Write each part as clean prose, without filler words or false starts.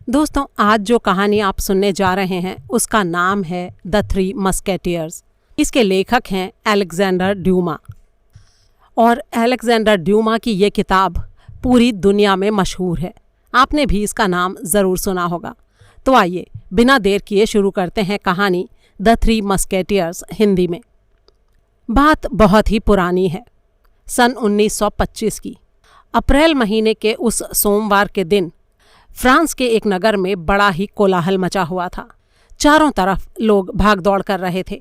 दोस्तों, आज जो कहानी आप सुनने जा रहे हैं उसका नाम है द थ्री मस्केटियर्स। इसके लेखक हैं अलेक्जेंडर ड्यूमा। और अलेक्जेंडर ड्यूमा की ये किताब पूरी दुनिया में मशहूर है। आपने भी इसका नाम ज़रूर सुना होगा। तो आइए बिना देर किए शुरू करते हैं कहानी द थ्री मस्केटियर्स हिंदी में। बात बहुत ही पुरानी है, सन 1925 की। अप्रैल महीने के उस सोमवार के दिन फ्रांस के एक नगर में बड़ा ही कोलाहल मचा हुआ था। चारों तरफ लोग भाग दौड़ कर रहे थे।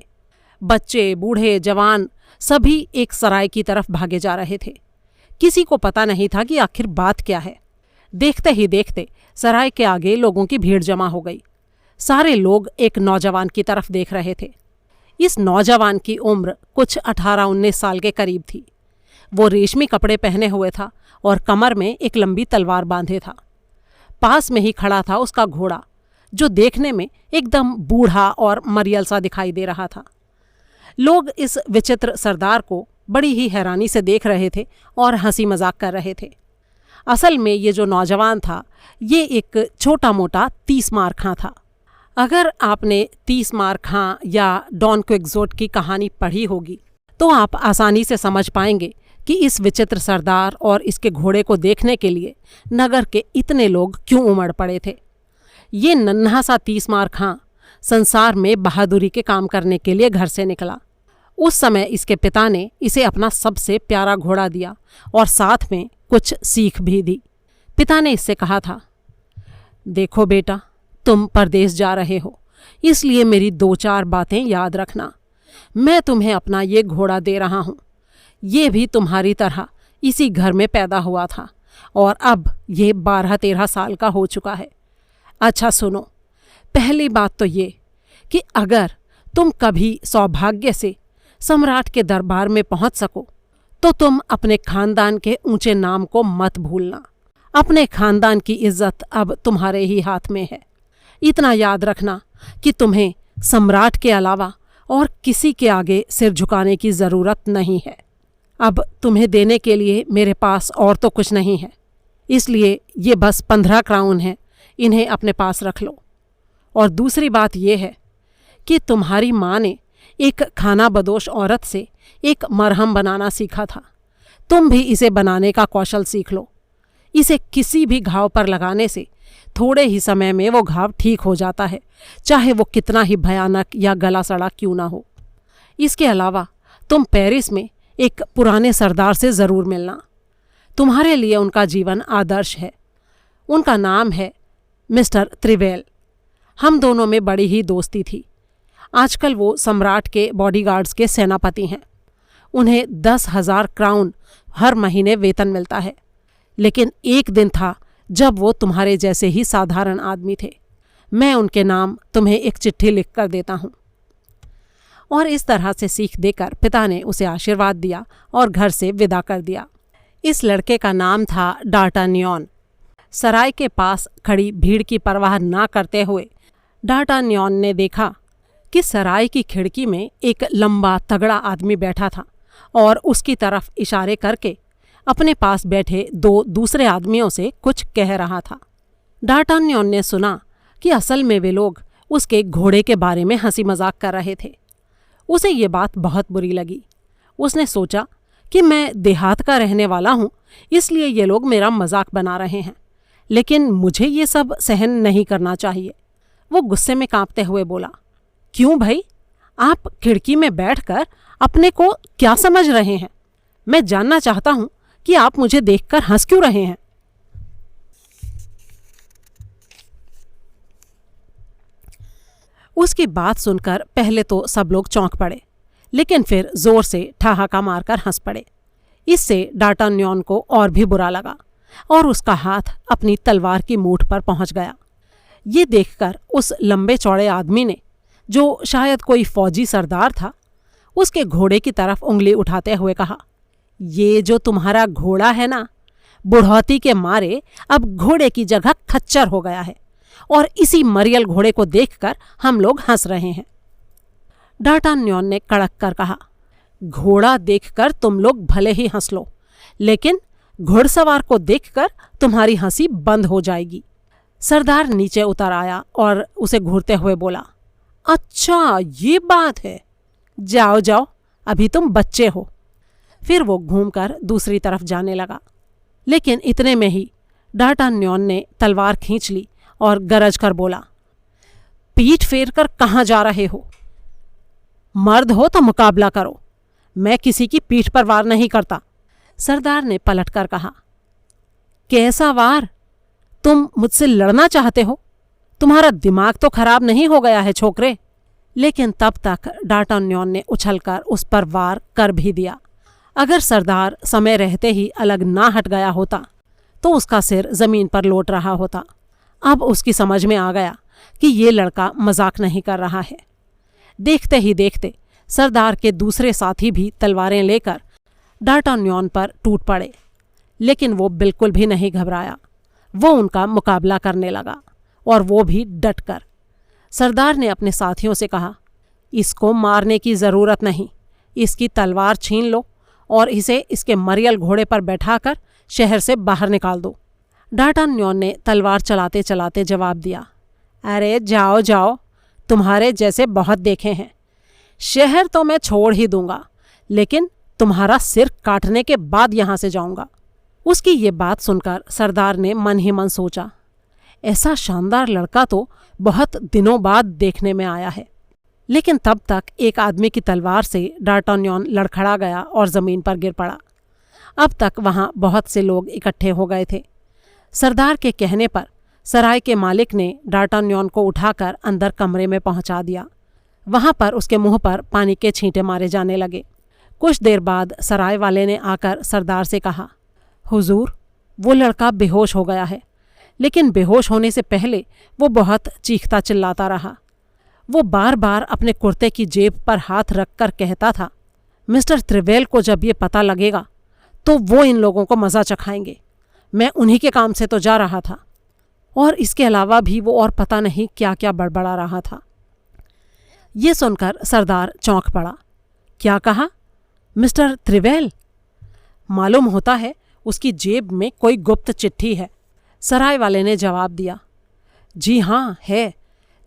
बच्चे, बूढ़े, जवान सभी एक सराय की तरफ भागे जा रहे थे। किसी को पता नहीं था कि आखिर बात क्या है। देखते ही देखते सराय के आगे लोगों की भीड़ जमा हो गई। सारे लोग एक नौजवान की तरफ देख रहे थे। इस नौजवान की उम्र कुछ 18-19 साल के करीब थी। वो रेशमी कपड़े पहने हुए था और कमर में एक लंबी तलवार बांधे था। पास में ही खड़ा था उसका घोड़ा, जो देखने में एकदम बूढ़ा और मरियल सा दिखाई दे रहा था। लोग इस विचित्र सरदार को बड़ी ही हैरानी से देख रहे थे और हंसी मजाक कर रहे थे। असल में ये जो नौजवान था, ये एक छोटा मोटा 30 मार खां था। अगर आपने 30 मार खां या डॉन क्विक्सोट की कहानी पढ़ी होगी तो आप आसानी से समझ पाएंगे कि इस विचित्र सरदार और इसके घोड़े को देखने के लिए नगर के इतने लोग क्यों उमड़ पड़े थे। ये नन्हा सा 30 मार खां संसार में बहादुरी के काम करने के लिए घर से निकला। उस समय इसके पिता ने इसे अपना सबसे प्यारा घोड़ा दिया और साथ में कुछ सीख भी दी। पिता ने इससे कहा था, देखो बेटा, तुम परदेश जा रहे हो, इसलिए मेरी 2-4 बातें याद रखना। मैं तुम्हें अपना ये घोड़ा दे रहा हूँ। ये भी तुम्हारी तरह इसी घर में पैदा हुआ था और अब ये 12-13 साल का हो चुका है। अच्छा सुनो, पहली बात तो ये कि अगर तुम कभी सौभाग्य से सम्राट के दरबार में पहुंच सको तो तुम अपने खानदान के ऊंचे नाम को मत भूलना। अपने खानदान की इज्जत अब तुम्हारे ही हाथ में है। इतना याद रखना कि तुम्हें सम्राट के अलावा और किसी के आगे सिर झुकाने की ज़रूरत नहीं है। अब तुम्हें देने के लिए मेरे पास और तो कुछ नहीं है, इसलिए ये बस 15 क्राउन है, इन्हें अपने पास रख लो। और दूसरी बात यह है कि तुम्हारी माँ ने एक खाना बदोश औरत से एक मरहम बनाना सीखा था। तुम भी इसे बनाने का कौशल सीख लो। इसे किसी भी घाव पर लगाने से थोड़े ही समय में वो घाव ठीक हो जाता है, चाहे वो कितना ही भयानक या गला सड़ा क्यों ना हो। इसके अलावा तुम पेरिस में एक पुराने सरदार से ज़रूर मिलना। तुम्हारे लिए उनका जीवन आदर्श है। उनका नाम है मिस्टर त्रिवेल। हम दोनों में बड़ी ही दोस्ती थी। आजकल वो सम्राट के बॉडीगार्ड्स के सेनापति हैं। उन्हें 10,000 क्राउन हर महीने वेतन मिलता है। लेकिन एक दिन था जब वो तुम्हारे जैसे ही साधारण आदमी थे। मैं उनके नाम तुम्हें एक चिट्ठी लिख कर देता हूँ। और इस तरह से सीख देकर पिता ने उसे आशीर्वाद दिया और घर से विदा कर दिया। इस लड़के का नाम था डार्टान्योन। सराय के पास खड़ी भीड़ की परवाह ना करते हुए डार्टान्योन ने देखा कि सराय की खिड़की में एक लंबा तगड़ा आदमी बैठा था और उसकी तरफ इशारे करके अपने पास बैठे 2 दूसरे आदमियों से कुछ कह रहा था। डार्टान्योन ने सुना कि असल में वे लोग उसके घोड़े के बारे में हंसी मजाक कर रहे थे। उसे ये बात बहुत बुरी लगी। उसने सोचा कि मैं देहात का रहने वाला हूँ, इसलिए ये लोग मेरा मजाक बना रहे हैं, लेकिन मुझे ये सब सहन नहीं करना चाहिए। वो गुस्से में कांपते हुए बोला, क्यों भाई, आप खिड़की में बैठकर अपने को क्या समझ रहे हैं? मैं जानना चाहता हूँ कि आप मुझे देखकर हंस क्यों रहे हैं। उसकी बात सुनकर पहले तो सब लोग चौंक पड़े, लेकिन फिर जोर से ठहाका मारकर हंस पड़े। इससे डार्टान्योन को और भी बुरा लगा और उसका हाथ अपनी तलवार की मूठ पर पहुंच गया। ये देखकर उस लंबे चौड़े आदमी ने, जो शायद कोई फौजी सरदार था, उसके घोड़े की तरफ उंगली उठाते हुए कहा, ये जो तुम्हारा घोड़ा है ना, बुढ़ौती के मारे अब घोड़े की जगह खच्चर हो गया है और इसी मरियल घोड़े को देखकर हम लोग हंस रहे हैं। डार्टान्योन ने कड़क कर कहा, घोड़ा देखकर तुम लोग भले ही हंस लो, लेकिन घुड़सवार को देखकर तुम्हारी हंसी बंद हो जाएगी। सरदार नीचे उतर आया और उसे घूरते हुए बोला, अच्छा ये बात है, जाओ जाओ, अभी तुम बच्चे हो। फिर वो घूमकर दूसरी तरफ जाने लगा। लेकिन इतने में ही डार्टान्योन ने तलवार खींच ली और गरज कर बोला, पीठ फेर कर कहाँ जा रहे हो? मर्द हो तो मुकाबला करो, मैं किसी की पीठ पर वार नहीं करता। सरदार ने पलटकर कहा, कैसा वार? तुम मुझसे लड़ना चाहते हो? तुम्हारा दिमाग तो खराब नहीं हो गया है छोकरे? लेकिन तब तक डार्टान्योन ने उछलकर उस पर वार कर भी दिया। अगर सरदार समय रहते ही अलग ना हट गया होता तो उसका सिर जमीन पर लौट रहा होता। अब उसकी समझ में आ गया कि ये लड़का मजाक नहीं कर रहा है। देखते ही देखते सरदार के दूसरे साथी भी तलवारें लेकर डार्टान्योन पर टूट पड़े, लेकिन वो बिल्कुल भी नहीं घबराया। वो उनका मुकाबला करने लगा, और वो भी डटकर। सरदार ने अपने साथियों से कहा, इसको मारने की ज़रूरत नहीं, इसकी तलवार छीन लो और इसे इसके मरियल घोड़े पर बैठाकर शहर से बाहर निकाल दो। डार्टान्योन ने तलवार चलाते चलाते जवाब दिया, अरे जाओ जाओ, तुम्हारे जैसे बहुत देखे हैं। शहर तो मैं छोड़ ही दूंगा, लेकिन तुम्हारा सिर काटने के बाद यहाँ से जाऊंगा। उसकी ये बात सुनकर सरदार ने मन ही मन सोचा, ऐसा शानदार लड़का तो बहुत दिनों बाद देखने में आया है। लेकिन तब तक एक आदमी की तलवार से डार्टान्योन लड़खड़ा गया और ज़मीन पर गिर पड़ा। अब तक वहाँ बहुत से लोग इकट्ठे हो गए थे। सरदार के कहने पर सराय के मालिक ने डार्टान्योन को उठाकर अंदर कमरे में पहुंचा दिया। वहाँ पर उसके मुंह पर पानी के छींटे मारे जाने लगे। कुछ देर बाद सराय वाले ने आकर सरदार से कहा, हुजूर, वो लड़का बेहोश हो गया है। लेकिन बेहोश होने से पहले वो बहुत चीखता चिल्लाता रहा। वो बार बार अपने कुर्ते की जेब पर हाथ रखकर कहता था, मिस्टर त्रिवेल को जब ये पता लगेगा तो वो इन लोगों को मज़ा चखाएंगे। मैं उन्हीं के काम से तो जा रहा था। और इसके अलावा भी वो और पता नहीं क्या क्या बड़बड़ा रहा था। ये सुनकर सरदार चौंक पड़ा। क्या कहा? मिस्टर त्रिवेल? मालूम होता है उसकी जेब में कोई गुप्त चिट्ठी है। सराय वाले ने जवाब दिया, जी हाँ है।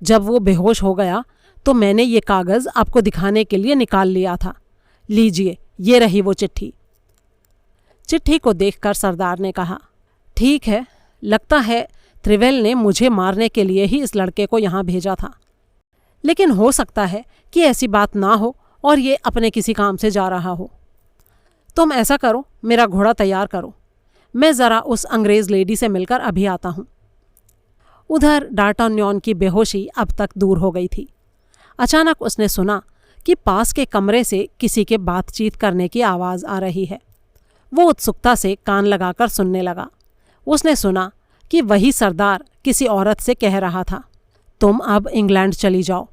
जब वो बेहोश हो गया तो मैंने ये कागज़ आपको दिखाने के लिए निकाल लिया था। लीजिए, ये रही वो चिट्ठी। चिट्ठी को देखकर सरदार ने कहा, ठीक है, लगता है त्रिवेल ने मुझे मारने के लिए ही इस लड़के को यहाँ भेजा था। लेकिन हो सकता है कि ऐसी बात ना हो और ये अपने किसी काम से जा रहा हो। तुम ऐसा करो, मेरा घोड़ा तैयार करो, मैं ज़रा उस अंग्रेज़ लेडी से मिलकर अभी आता हूँ। उधर डार्टान्योन की बेहोशी अब तक दूर हो गई थी। अचानक उसने सुना कि पास के कमरे से किसी के बातचीत करने की आवाज़ आ रही है। वो उत्सुकता से कान लगाकर सुनने लगा। उसने सुना कि वही सरदार किसी औरत से कह रहा था, तुम अब इंग्लैंड चली जाओ,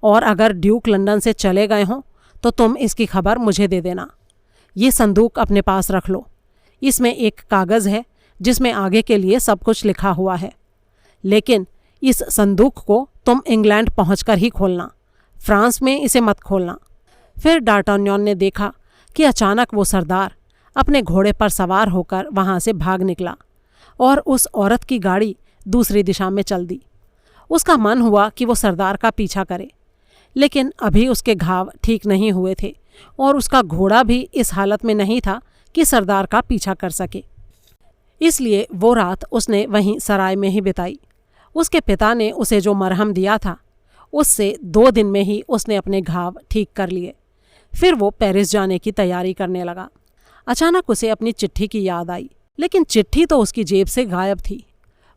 और अगर ड्यूक लंदन से चले गए हों तो तुम इसकी खबर मुझे दे देना। ये संदूक अपने पास रख लो। इसमें एक कागज़ है जिसमें आगे के लिए सब कुछ लिखा हुआ है। लेकिन इस संदूक को तुम इंग्लैंड पहुंचकर ही खोलना, फ्रांस में इसे मत खोलना। फिर डार्टान्योन ने देखा कि अचानक वो सरदार अपने घोड़े पर सवार होकर वहाँ से भाग निकला और उस औरत की गाड़ी दूसरी दिशा में चल दी। उसका मन हुआ कि वो सरदार का पीछा करे, लेकिन अभी उसके घाव ठीक नहीं हुए थे और उसका घोड़ा भी इस हालत में नहीं था कि सरदार का पीछा कर सके। इसलिए वो रात उसने वहीं सराय में ही बिताई। उसके पिता ने उसे जो मरहम दिया था उससे 2 दिन में ही उसने अपने घाव ठीक कर लिए। फिर वो पेरिस जाने की तैयारी करने लगा। अचानक उसे अपनी चिट्ठी की याद आई, लेकिन चिट्ठी तो उसकी जेब से गायब थी।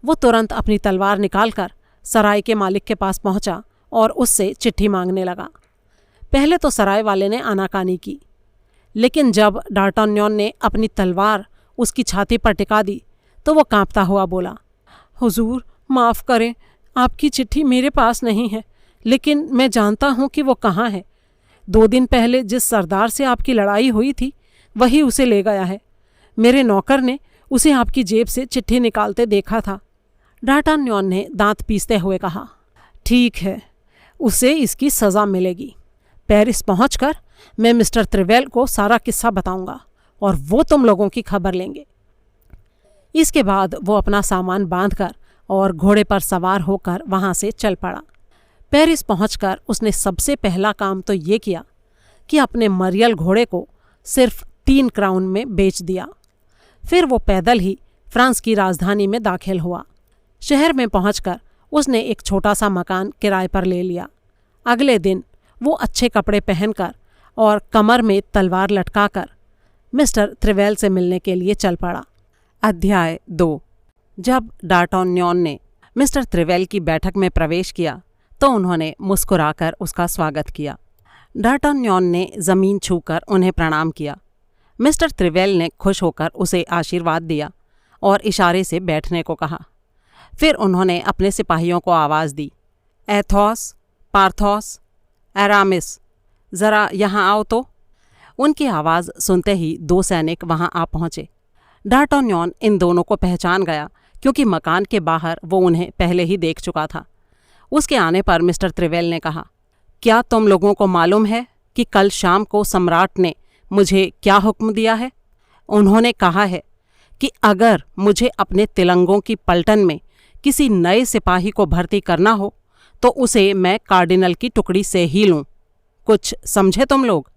वो तुरंत अपनी तलवार निकालकर सराय के मालिक के पास पहुंचा और उससे चिट्ठी मांगने लगा। पहले तो सराय वाले ने आनाकानी की, लेकिन जब डार्टान्योन ने अपनी तलवार उसकी छाती पर टिका दी तो वो कांपता हुआ बोला, हुजूर माफ़ करें, आपकी चिट्ठी मेरे पास नहीं है, लेकिन मैं जानता हूँ कि वो कहाँ है। 2 दिन पहले जिस सरदार से आपकी लड़ाई हुई थी वही उसे ले गया है। मेरे नौकर ने उसे आपकी जेब से चिट्ठी निकालते देखा था। डार्टान्योन ने दांत पीसते हुए कहा, ठीक है, उसे इसकी सज़ा मिलेगी। पेरिस पहुंचकर मैं मिस्टर त्रिवेल को सारा किस्सा बताऊंगा और वो तुम लोगों की खबर लेंगे। इसके बाद वो अपना सामान बांधकर और घोड़े पर सवार होकर वहां से चल पड़ा। पेरिस पहुंचकर उसने सबसे पहला काम तो ये किया कि अपने मरियल घोड़े को सिर्फ 3 क्राउन में बेच दिया। फिर वो पैदल ही फ्रांस की राजधानी में दाखिल हुआ। शहर में पहुंचकर उसने एक छोटा सा मकान किराए पर ले लिया। अगले दिन वो अच्छे कपड़े पहनकर और कमर में तलवार लटकाकर मिस्टर त्रिवेल से मिलने के लिए चल पड़ा। अध्याय 2। जब डार्टन्योन ने मिस्टर त्रिवेल की बैठक में प्रवेश किया तो उन्होंने मुस्कुराकर उसका स्वागत किया। डार्टन्योन ने जमीन छूकर उन्हें प्रणाम किया। मिस्टर त्रिवेल ने खुश होकर उसे आशीर्वाद दिया और इशारे से बैठने को कहा। फिर उन्होंने अपने सिपाहियों को आवाज़ दी, एथोस, पार्थोस, एरामिस, ज़रा यहाँ आओ तो। उनकी आवाज़ सुनते ही 2 सैनिक वहाँ आ पहुँचे। डार्टन्योन इन दोनों को पहचान गया क्योंकि मकान के बाहर वो उन्हें पहले ही देख चुका था। उसके आने पर मिस्टर त्रिवेल ने कहा, क्या तुम लोगों को मालूम है कि कल शाम को सम्राट ने मुझे क्या हुक्म दिया है? उन्होंने कहा है कि अगर मुझे अपने तिलंगों की पलटन में किसी नए सिपाही को भर्ती करना हो तो उसे मैं कार्डिनल की टुकड़ी से ही लूँ। कुछ समझे तुम लोग?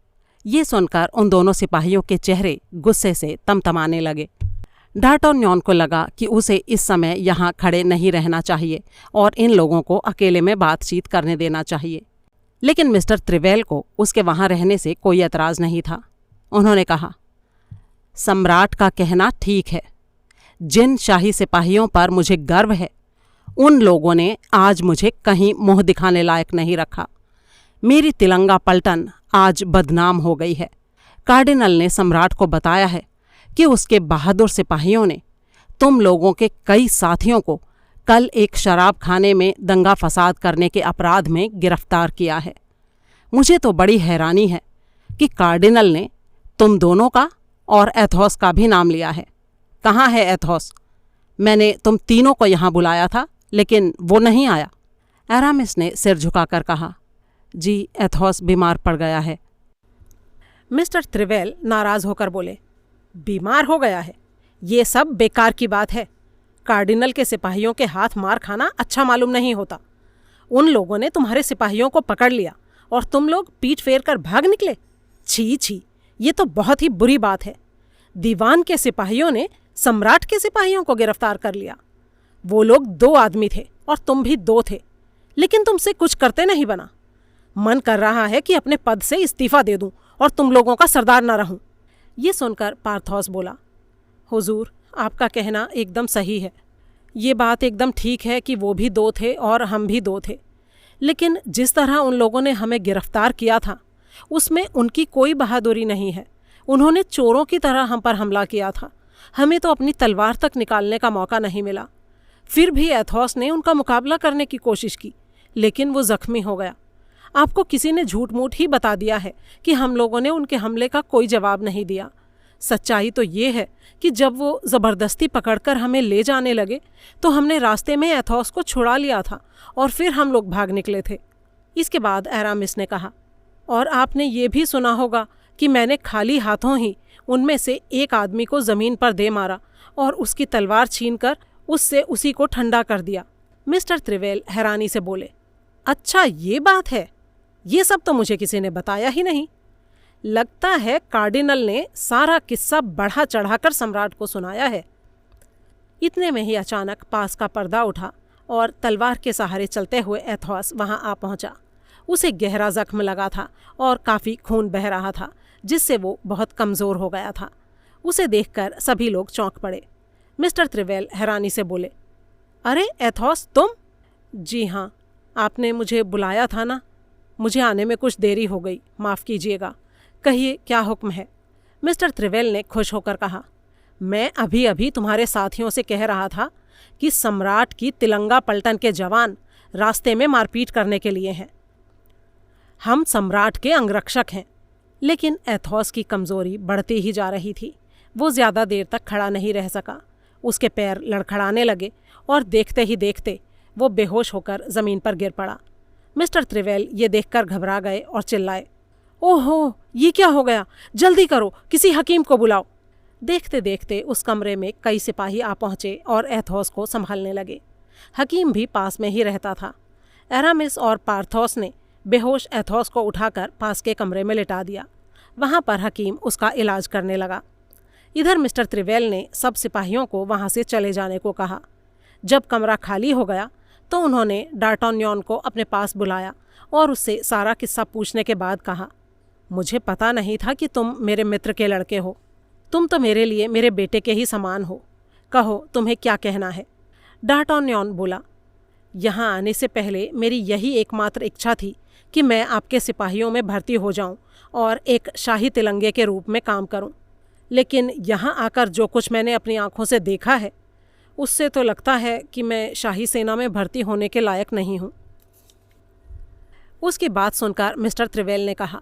ये सुनकर उन दोनों सिपाहियों के चेहरे गुस्से से तमतमाने लगे। डार्टन्योन को लगा कि उसे इस समय यहाँ खड़े नहीं रहना चाहिए और इन लोगों को अकेले में बातचीत करने देना चाहिए, लेकिन मिस्टर त्रिवेल को उसके वहाँ रहने से कोई एतराज़ नहीं था। उन्होंने कहा, सम्राट का कहना ठीक है। जिन शाही सिपाहियों पर मुझे गर्व है उन लोगों ने आज मुझे कहीं मुंह दिखाने लायक नहीं रखा। मेरी तिलंगा पलटन आज बदनाम हो गई है। कार्डिनल ने सम्राट को बताया है कि उसके बहादुर सिपाहियों ने तुम लोगों के कई साथियों को कल एक शराब खाने में दंगा फसाद करने के अपराध में गिरफ्तार किया है। मुझे तो बड़ी हैरानी है कि कार्डिनल ने तुम दोनों का और एथोस का भी नाम लिया है। कहाँ है एथोस? मैंने तुम तीनों को यहाँ बुलाया था लेकिन वो नहीं आया। एरामिस ने सिर झुकाकर कहा, जी एथोस बीमार पड़ गया है। मिस्टर त्रिवेल नाराज होकर बोले, बीमार हो गया है? ये सब बेकार की बात है। कार्डिनल के सिपाहियों के हाथ मार खाना अच्छा मालूम नहीं होता। उन लोगों ने तुम्हारे सिपाहियों को पकड़ लिया और तुम लोग पीठ फेर कर भाग निकले। छी छी, ये तो बहुत ही बुरी बात है। दीवान के सिपाहियों ने सम्राट के सिपाहियों को गिरफ्तार कर लिया। वो लोग 2 आदमी थे और तुम भी 2 थे, लेकिन तुमसे कुछ करते नहीं बना। मन कर रहा है कि अपने पद से इस्तीफा दे दूं और तुम लोगों का सरदार न रहूं। ये सुनकर पार्थोस बोला, हुजूर, आपका कहना एकदम सही है। ये बात एकदम ठीक है कि वो भी 2 थे और हम भी 2 थे, लेकिन जिस तरह उन लोगों ने हमें गिरफ्तार किया था उसमें उनकी कोई बहादुरी नहीं है। उन्होंने चोरों की तरह हम पर हमला किया था। हमें तो अपनी तलवार तक निकालने का मौका नहीं मिला। फिर भी एथोस ने उनका मुकाबला करने की कोशिश की, लेकिन वो जख्मी हो गया। आपको किसी ने झूठ मूठ ही बता दिया है कि हम लोगों ने उनके हमले का कोई जवाब नहीं दिया। सच्चाई तो ये है कि जब वो ज़बरदस्ती पकड़कर हमें ले जाने लगे तो हमने रास्ते में एथोस को छुड़ा लिया था और फिर हम लोग भाग निकले थे। इसके बाद एरामिस ने कहा, और आपने ये भी सुना होगा कि मैंने खाली हाथों ही उनमें से एक आदमी को ज़मीन पर दे मारा और उसकी तलवार छीनकर उससे उसी को ठंडा कर दिया। मिस्टर त्रिवेल हैरानी से बोले, अच्छा ये बात है? ये सब तो मुझे किसी ने बताया ही नहीं। लगता है कार्डिनल ने सारा किस्सा बढ़ा चढ़ाकर सम्राट को सुनाया है। इतने में ही अचानक पास का पर्दा उठा और तलवार के सहारे चलते हुए एथोस वहां आ पहुंचा। उसे गहरा जख्म लगा था और काफ़ी खून बह रहा था, जिससे वो बहुत कमज़ोर हो गया था। उसे देखकर सभी लोग चौंक पड़े। मिस्टर त्रिवेल हैरानी से बोले, अरे एथोस, तुम? जी हाँ, आपने मुझे बुलाया था ना। मुझे आने में कुछ देरी हो गई, माफ़ कीजिएगा। कहिए क्या हुक्म है? मिस्टर त्रिवेल ने खुश होकर कहा, मैं अभी अभी तुम्हारे साथियों से कह रहा था कि सम्राट की तिलंगा पलटन के जवान रास्ते में मारपीट करने के लिए हैं। हम सम्राट के अंगरक्षक हैं। लेकिन एथोस की कमज़ोरी बढ़ती ही जा रही थी। वो ज़्यादा देर तक खड़ा नहीं रह सका। उसके पैर लड़खड़ाने लगे और देखते ही देखते वो बेहोश होकर ज़मीन पर गिर पड़ा। मिस्टर त्रिवेल ये देखकर घबरा गए और चिल्लाए, ओहो, ये क्या हो गया? जल्दी करो, किसी हकीम को बुलाओ। देखते देखते उस कमरे में कई सिपाही आ पहुँचे और एथोस को संभालने लगे। हकीम भी पास में ही रहता था। एरामिस और पार्थोस ने बेहोश एथोस को उठाकर पास के कमरे में लिटा दिया। वहाँ पर हकीम उसका इलाज करने लगा। इधर मिस्टर त्रिवेल ने सब सिपाहियों को वहाँ से चले जाने को कहा। जब कमरा खाली हो गया तो उन्होंने डार्टान्योन को अपने पास बुलाया और उससे सारा किस्सा पूछने के बाद कहा, मुझे पता नहीं था कि तुम मेरे मित्र के लड़के हो। तुम तो मेरे लिए मेरे बेटे के ही समान हो। कहो, तुम्हें क्या कहना है? डार्टान्योन बोला, यहाँ आने से पहले मेरी यही एकमात्र इच्छा थी कि मैं आपके सिपाहियों में भर्ती हो जाऊं और एक शाही तिलंगे के रूप में काम करूं। लेकिन यहाँ आकर जो कुछ मैंने अपनी आंखों से देखा है, उससे तो लगता है कि मैं शाही सेना में भर्ती होने के लायक नहीं हूँ। उसकी बात सुनकर मिस्टर त्रिवेल ने कहा,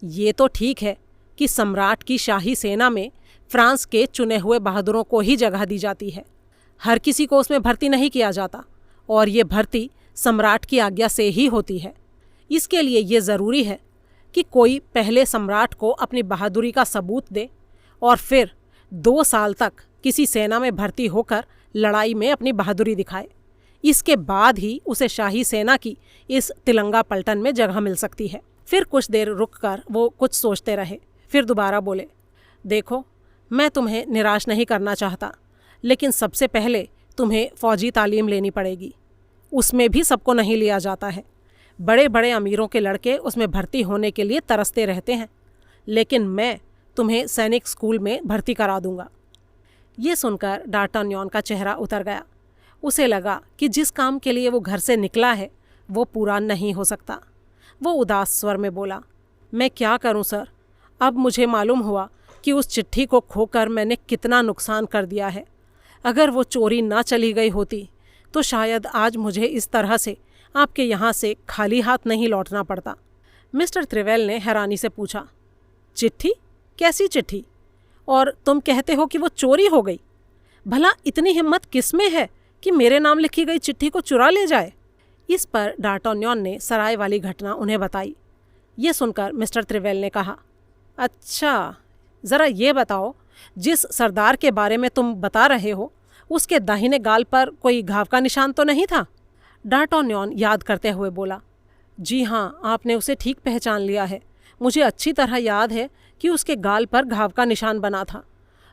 ये तो ठीक है कि सम्राट की शाही सेना में फ्रांस के चुने हुए बहादुरों को ही जगह दी जाती है। हर किसी को उसमें भर्ती नहीं किया जाता और ये भर्ती सम्राट की आज्ञा से ही होती है। इसके लिए ये ज़रूरी है कि कोई पहले सम्राट को अपनी बहादुरी का सबूत दे और फिर 2 साल तक किसी सेना में भर्ती होकर लड़ाई में अपनी बहादुरी दिखाए। इसके बाद ही उसे शाही सेना की इस तिलंगा पलटन में जगह मिल सकती है। फिर कुछ देर रुककर वो कुछ सोचते रहे, फिर दोबारा बोले, देखो, मैं तुम्हें निराश नहीं करना चाहता, लेकिन सबसे पहले तुम्हें फ़ौजी तालीम लेनी पड़ेगी। उसमें भी सबको नहीं लिया जाता है। बड़े बड़े अमीरों के लड़के उसमें भर्ती होने के लिए तरसते रहते हैं, लेकिन मैं तुम्हें सैनिक स्कूल में भर्ती करा दूंगा। ये सुनकर डार्टान्योन का चेहरा उतर गया। उसे लगा कि जिस काम के लिए वो घर से निकला है वो पूरा नहीं हो सकता। वो उदास स्वर में बोला, मैं क्या करूं सर? अब मुझे मालूम हुआ कि उस चिट्ठी को खोकर मैंने कितना नुकसान कर दिया है। अगर वो चोरी ना चली गई होती तो शायद आज मुझे इस तरह से आपके यहाँ से खाली हाथ नहीं लौटना पड़ता। मिस्टर त्रिवेल ने हैरानी से पूछा, चिट्ठी? कैसी चिट्ठी? और तुम कहते हो कि वो चोरी हो गई? भला इतनी हिम्मत किस में है कि मेरे नाम लिखी गई चिट्ठी को चुरा ले जाए? इस पर डार्टान्योन ने सराय वाली घटना उन्हें बताई। ये सुनकर मिस्टर त्रिवेल ने कहा, अच्छा, ज़रा ये बताओ, जिस सरदार के बारे में तुम बता रहे हो उसके दाहिने गाल पर कोई घाव का निशान तो नहीं था? डार्टान्योन याद करते हुए बोला, जी हाँ, आपने उसे ठीक पहचान लिया है। मुझे अच्छी तरह याद है कि उसके गाल पर घाव का निशान बना था।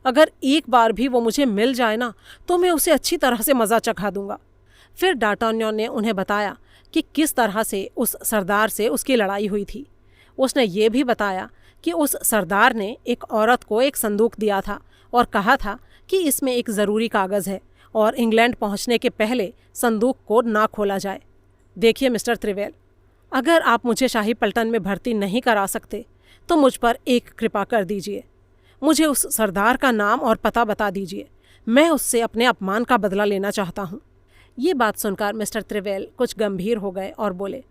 अगर एक बार भी वो मुझे मिल जाए ना तो मैं उसे अच्छी तरह से मज़ा चखा दूंगा। फिर डार्टान्योन ने उन्हें बताया कि किस तरह से उस सरदार से उसकी लड़ाई हुई थी। उसने ये भी बताया कि उस सरदार ने एक औरत को एक संदूक दिया था और कहा था कि इसमें एक ज़रूरी कागज़ है और इंग्लैंड पहुंचने के पहले संदूक को ना खोला जाए। देखिए मिस्टर त्रिवेल, अगर आप मुझे शाही पलटन में भर्ती नहीं करा सकते तो मुझ पर एक कृपा कर दीजिए। मुझे उस सरदार का नाम और पता बता दीजिए। मैं उससे अपने अपमान का बदला लेना चाहता हूँ। ये बात सुनकर मिस्टर त्रिवेल कुछ गंभीर हो गए और बोले,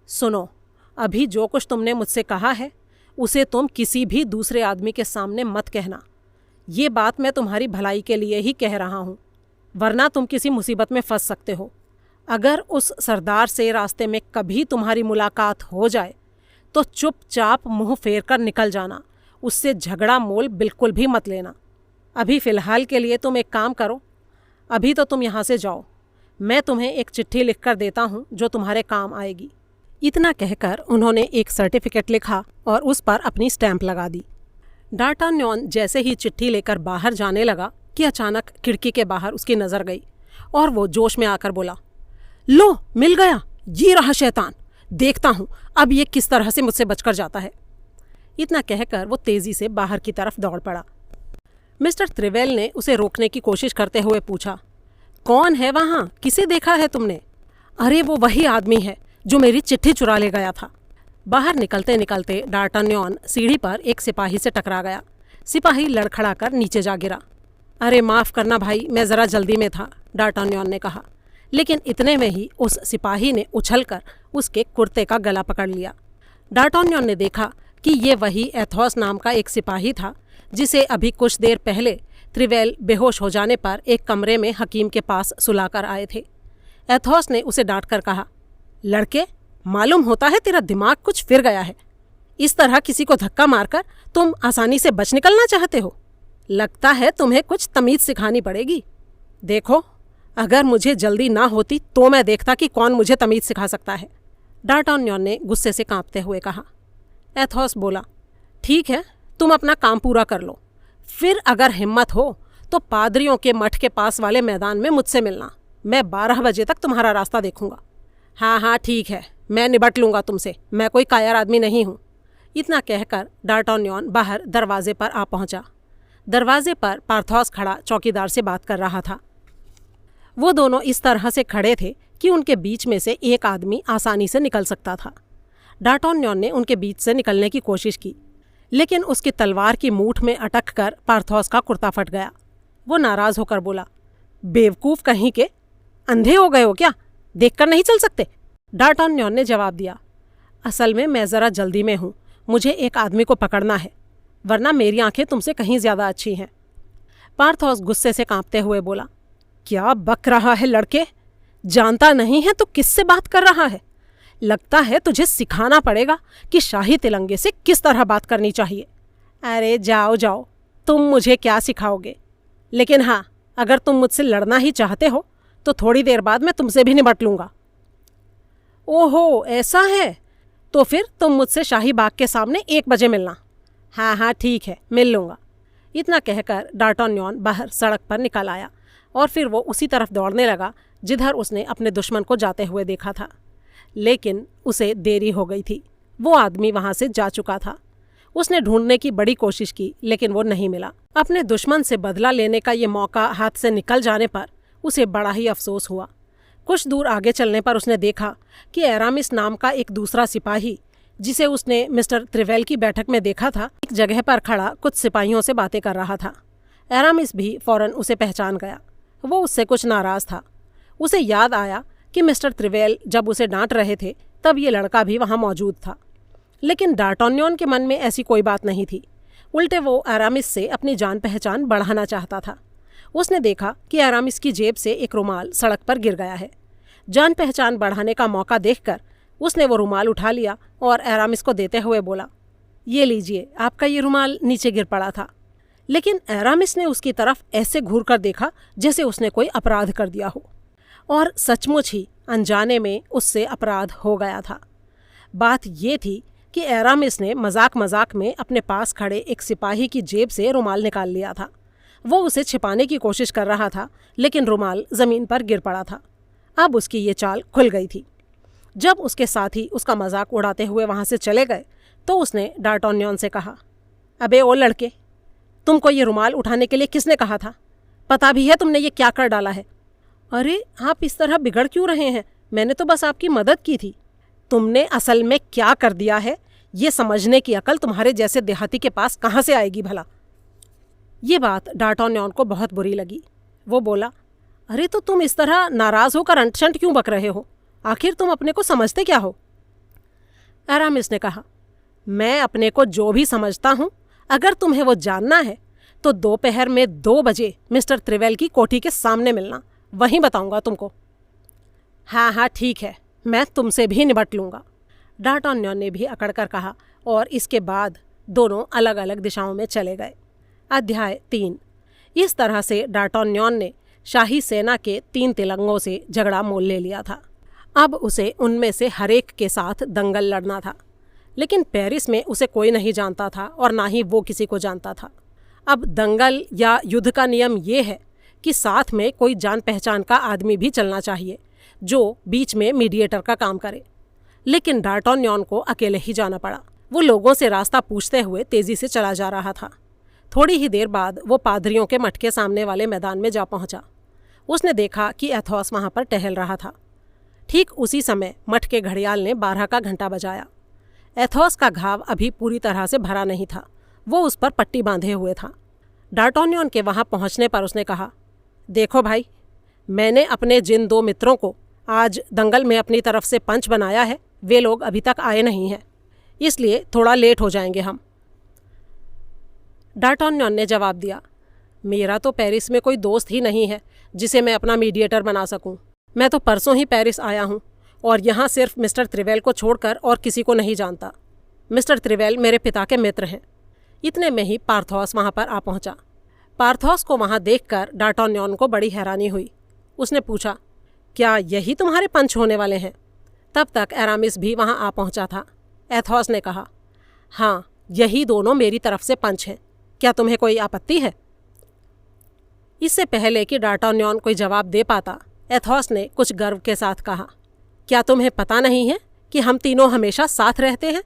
सुनो, अभी जो कुछ तुमने मुझसे कहा है उसे तुम किसी भी दूसरे आदमी के सामने मत कहना। ये बात मैं तुम्हारी भलाई के लिए ही कह रहा हूँ, वरना तुम किसी मुसीबत में फंस सकते हो। अगर उस सरदार से रास्ते में कभी तुम्हारी मुलाकात हो जाए तो चुपचाप मुंह फेर कर निकल जाना। उससे झगड़ा मोल बिल्कुल भी मत लेना। अभी फ़िलहाल के लिए तुम एक काम करो, अभी तो तुम यहाँ से जाओ। मैं तुम्हें एक चिट्ठी लिख कर देता हूँ जो तुम्हारे काम आएगी। इतना कहकर उन्होंने एक सर्टिफिकेट लिखा और उस पर अपनी स्टैंप लगा दी। डार्टान्योन जैसे ही चिट्ठी लेकर बाहर जाने लगा कि अचानक खिड़की के बाहर उसकी नज़र गई और वो जोश में आकर बोला, लो, मिल गया, ये रहा शैतान। देखता हूँ अब ये किस तरह से मुझसे बचकर जाता है। इतना कहकर वो तेज़ी से बाहर की तरफ दौड़ पड़ा। मिस्टर त्रिवेल ने उसे रोकने की कोशिश करते हुए पूछा, कौन है वहाँ? किसे देखा है तुमने? अरे वो वही आदमी है जो मेरी चिट्ठी चुरा ले गया था। बाहर निकलते निकलते डार्टान्योन सीढ़ी पर एक सिपाही से टकरा गया। सिपाही लड़खड़ा कर नीचे जा गिरा। अरे माफ़ करना भाई, मैं ज़रा जल्दी में था, डार्टान्योन ने कहा। लेकिन इतने में ही उस सिपाही ने उछलकर उसके कुर्ते का गला पकड़ लिया। डार्टान्योन ने देखा कि ये वही एथोस नाम का एक सिपाही था जिसे अभी कुछ देर पहले त्रिवेल बेहोश हो जाने पर एक कमरे में हकीम के पास सुलाकर आए थे। एथोस ने उसे डांटकर कहा, लड़के, मालूम होता है तेरा दिमाग कुछ फिर गया है। इस तरह किसी को धक्का मारकर तुम आसानी से बच निकलना चाहते हो। लगता है तुम्हें कुछ तमीज़ सिखानी पड़ेगी। देखो, अगर मुझे जल्दी ना होती तो मैं देखता कि कौन मुझे तमीज़ सिखा सकता है, डार्टन्योन ने गुस्से से कांपते हुए कहा। एथोस बोला, ठीक है, तुम अपना काम पूरा कर लो, फिर अगर हिम्मत हो तो पादरियों के मठ के पास वाले मैदान में मुझसे मिलना। मैं 12 बजे तक तुम्हारा रास्ता देखूंगा। हाँ हाँ ठीक है, मैं निपट लूँगा तुमसे, मैं कोई कायर आदमी नहीं हूँ। इतना कहकर डार्टन्योन बाहर दरवाजे पर आ पहुँचा। दरवाजे पर पार्थोस खड़ा चौकीदार से बात कर रहा था। वो दोनों इस तरह से खड़े थे कि उनके बीच में से एक आदमी आसानी से निकल सकता था। डार्टन्योन ने उनके बीच से निकलने की कोशिश की, लेकिन उसकी तलवार की मूठ में अटक कर पार्थोस का कुर्ता फट गया। वो नाराज होकर बोला, बेवकूफ़ कहीं के, अंधे हो गए हो क्या, देखकर नहीं चल सकते? डार्टन्योन ने जवाब दिया, असल में मैं ज़रा जल्दी में हूँ, मुझे एक आदमी को पकड़ना है, वरना मेरी आंखें तुमसे कहीं ज़्यादा अच्छी हैं। पार्थोस गुस्से से कांपते हुए बोला, क्या बक रहा है लड़के, जानता नहीं है तो किससे बात कर रहा है? लगता है तुझे सिखाना पड़ेगा कि शाही तिलंगे से किस तरह बात करनी चाहिए। अरे जाओ जाओ, तुम मुझे क्या सिखाओगे? लेकिन हाँ, अगर तुम मुझसे लड़ना ही चाहते हो तो थोड़ी देर बाद मैं तुमसे भी निपट लूँगा। ओहो ऐसा है, तो फिर तुम मुझसे शाही बाग के सामने 1 बजे मिलना। हाँ हाँ ठीक है, मिल लूँगा। इतना कहकर डार्टन्योन बाहर सड़क पर निकल आया और फिर वो उसी तरफ दौड़ने लगा जिधर उसने अपने दुश्मन को जाते हुए देखा था। लेकिन उसे देरी हो गई थी, वो आदमी वहाँ से जा चुका था। उसने ढूंढने की बड़ी कोशिश की, लेकिन वो नहीं मिला। अपने दुश्मन से बदला लेने का ये मौका हाथ से निकल जाने पर उसे बड़ा ही अफसोस हुआ। कुछ दूर आगे चलने पर उसने देखा कि एरामिस नाम का एक दूसरा सिपाही, जिसे उसने मिस्टर त्रिवेल की बैठक में देखा था, एक जगह पर खड़ा कुछ सिपाहियों से बातें कर रहा था। एरामिस भी फौरन उसे पहचान गया। वो उससे कुछ नाराज़ था। उसे याद आया कि मिस्टर त्रिवेल जब उसे डांट रहे थे तब ये लड़का भी वहाँ मौजूद था। लेकिन डार्टन्योन के मन में ऐसी कोई बात नहीं थी। उल्टे वो एरामिस से अपनी जान पहचान बढ़ाना चाहता था। उसने देखा कि एरामिस की जेब से एक रुमाल सड़क पर गिर गया है। जान पहचान बढ़ाने का मौका देखकर उसने वो रुमाल उठा लिया और एरामिस को देते हुए बोला, ये लीजिए, आपका ये रुमाल नीचे गिर पड़ा था। लेकिन एरामिस ने उसकी तरफ ऐसे घूर कर देखा जैसे उसने कोई अपराध कर दिया हो, और सचमुच ही अनजाने में उससे अपराध हो गया था। बात ये थी कि एरामिस ने मजाक मजाक में अपने पास खड़े एक सिपाही की जेब से रुमाल निकाल लिया था। वो उसे छिपाने की कोशिश कर रहा था, लेकिन रुमाल ज़मीन पर गिर पड़ा था। अब उसकी ये चाल खुल गई थी। जब उसके साथी उसका मजाक उड़ाते हुए वहाँ से चले गए तो उसने डार्टन्योन से कहा, अबे ओ लड़के, तुमको ये रुमाल उठाने के लिए किसने कहा था? पता भी है तुमने ये क्या कर डाला है? अरे आप इस तरह बिगड़ क्यों रहे हैं? मैंने तो बस आपकी मदद की थी। तुमने असल में क्या कर दिया है ये समझने की अकल तुम्हारे जैसे देहाती के पास कहाँ से आएगी भला? ये बात डार्टन्योन को बहुत बुरी लगी। वो बोला, अरे तो तुम इस तरह नाराज़ होकर अंट-शंट क्यों बक रहे हो? आखिर तुम अपने को समझते क्या हो? एरामिस ने कहा, मैं अपने को जो भी समझता हूँ, अगर तुम्हें वो जानना है तो दोपहर में 2 बजे मिस्टर त्रिवेल की कोठी के सामने मिलना, वहीं बताऊंगा तुमको। हाँ हाँ ठीक है, मैं तुमसे भी निपट लूँगा, डार्टन्योन ने भी अकड़कर कहा, और इसके बाद दोनों अलग अलग दिशाओं में चले गए। अध्याय 3। इस तरह से डार्टन्योन ने शाही सेना के 3 तिलंगों से झगड़ा मोल ले लिया था। अब उसे उनमें से हर एक के साथ दंगल लड़ना था। लेकिन पेरिस में उसे कोई नहीं जानता था और ना ही वो किसी को जानता था। अब दंगल या युद्ध का नियम ये है कि साथ में कोई जान पहचान का आदमी भी चलना चाहिए जो बीच में मीडिएटर का काम करे। लेकिन डार्टन्योन को अकेले ही जाना पड़ा। वो लोगों से रास्ता पूछते हुए तेजी से चला जा रहा था। थोड़ी ही देर बाद वो पादरियों के मठ के सामने वाले मैदान में जा पहुंचा। उसने देखा कि एथोस वहां पर टहल रहा था। ठीक उसी समय मठ के घड़ियाल ने 12 का घंटा बजाया। एथोस का घाव अभी पूरी तरह से भरा नहीं था। वो उस पर पट्टी बांधे हुए था। डार्टन्योन के वहां पहुंचने पर उसने कहा, देखो भाई, मैंने अपने जिन 2 मित्रों को आज दंगल में अपनी तरफ से पंच बनाया है, वे लोग अभी तक आए नहीं हैं, इसलिए थोड़ा लेट हो जाएंगे हम। डार्टन्योन ने जवाब दिया, मेरा तो पेरिस में कोई दोस्त ही नहीं है जिसे मैं अपना मीडिएटर बना सकूं। मैं तो परसों ही पेरिस आया हूं और यहाँ सिर्फ मिस्टर त्रिवेल को छोड़कर और किसी को नहीं जानता। मिस्टर त्रिवेल मेरे पिता के मित्र हैं। इतने में ही पार्थोस वहाँ पर आ पहुँचा। पार्थोस को वहाँ देखकर डार्टन्योन को बड़ी हैरानी हुई। उसने पूछा, क्या यही तुम्हारे पंच होने वाले हैं? तब तक एरामिस भी वहां आ पहुंचा था। एथोस ने कहा, हाँ, यही दोनों मेरी तरफ से पंच हैं। क्या तुम्हें कोई आपत्ति है? इससे पहले कि डार्टान्यन कोई जवाब दे पाता, एथोस ने कुछ गर्व के साथ कहा, क्या तुम्हें पता नहीं है कि हम तीनों हमेशा साथ रहते हैं?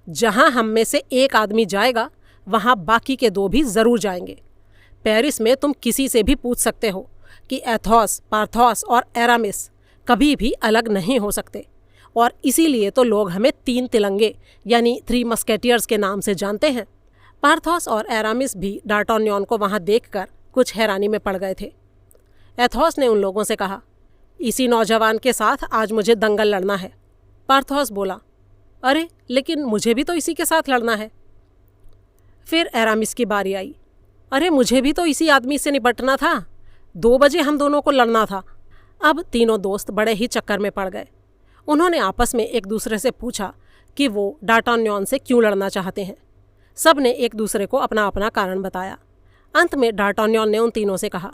जहां हम में से एक आदमी जाएगा वहां बाकी के दो भी जरूर जाएंगे। पेरिस में तुम किसी से भी पूछ सकते हो कि एथोस, पार्थोस और एरामिस कभी भी अलग नहीं हो सकते, और इसीलिए तो लोग हमें 3 तिलंगे यानी 3 मस्केटियर्स के नाम से जानते हैं। पार्थोस और एरामिस भी डार्टान्यन को वहां देखकर कुछ हैरानी में पड़ गए थे। एथोस ने उन लोगों से कहा, इसी नौजवान के साथ आज मुझे दंगल लड़ना है। पार्थोस बोला, अरे लेकिन मुझे भी तो इसी के साथ लड़ना है। फिर एरामिस की बारी आई, अरे मुझे भी तो इसी आदमी से निपटना था, 2 बजे हम दोनों को लड़ना था। अब तीनों दोस्त बड़े ही चक्कर में पड़ गए। उन्होंने आपस में एक दूसरे से पूछा कि वो डार्टान्यन से क्यों लड़ना चाहते हैं। सब ने एक दूसरे को अपना अपना कारण बताया। अंत में डार्टान्यन ने उन तीनों से कहा,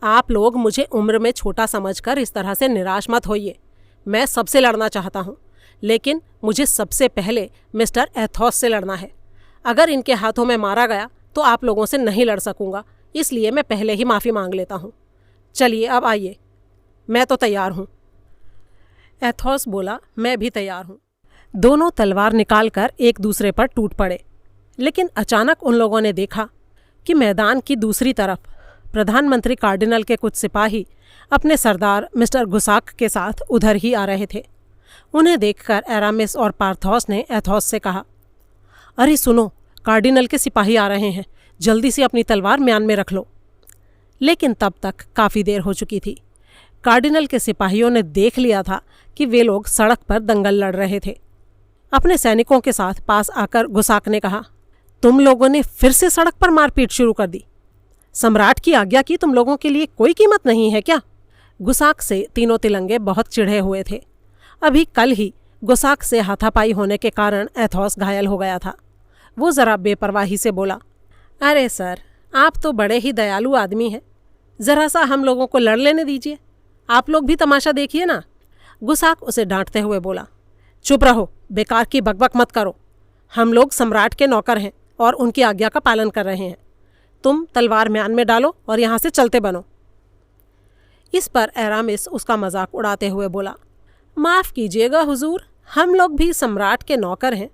आप लोग मुझे उम्र में छोटा समझकर इस तरह से निराश मत होइए। मैं सबसे लड़ना चाहता हूँ, लेकिन मुझे सबसे पहले मिस्टर एथोस से लड़ना है। अगर इनके हाथों में मारा गया तो आप लोगों से नहीं लड़ सकूंगा, इसलिए मैं पहले ही माफ़ी मांग लेता हूँ। चलिए अब आइए, मैं तो तैयार हूँ। एथोस बोला, मैं भी तैयार हूँ। दोनों तलवार निकालकर एक दूसरे पर टूट पड़े, लेकिन अचानक उन लोगों ने देखा कि मैदान की दूसरी तरफ प्रधानमंत्री कार्डिनल के कुछ सिपाही अपने सरदार मिस्टर गुसाक के साथ उधर ही आ रहे थे। उन्हें देखकर एरामिस और पार्थोस ने एथोस से कहा, अरे सुनो, कार्डिनल के सिपाही आ रहे हैं, जल्दी से अपनी तलवार म्यान में रख लो। लेकिन तब तक काफ़ी देर हो चुकी थी। कार्डिनल के सिपाहियों ने देख लिया था कि वे लोग सड़क पर दंगल लड़ रहे थे। अपने सैनिकों के साथ पास आकर गुसाक ने कहा, तुम लोगों ने फिर से सड़क पर मारपीट शुरू कर दी। सम्राट की आज्ञा की तुम लोगों के लिए कोई कीमत नहीं है क्या? गुसाक से तीनों तिलंगे बहुत चिढ़े हुए थे। अभी कल ही गुसाक से हाथापाई होने के कारण एथोस घायल हो गया था। वो ज़रा बेपरवाही से बोला, अरे सर, आप तो बड़े ही दयालु आदमी हैं, ज़रा सा हम लोगों को लड़ लेने दीजिए, आप लोग भी तमाशा देखिए ना। गुसाक उसे डांटते हुए बोला, चुप रहो, बेकार की बकबक मत करो। हम लोग सम्राट के नौकर हैं और उनकी आज्ञा का पालन कर रहे हैं। तुम तलवार म्यान में डालो और यहाँ से चलते बनो। इस पर एरामिस उसका मजाक उड़ाते हुए बोला, माफ़ कीजिएगा हुजूर, हम लोग भी सम्राट के नौकर हैं।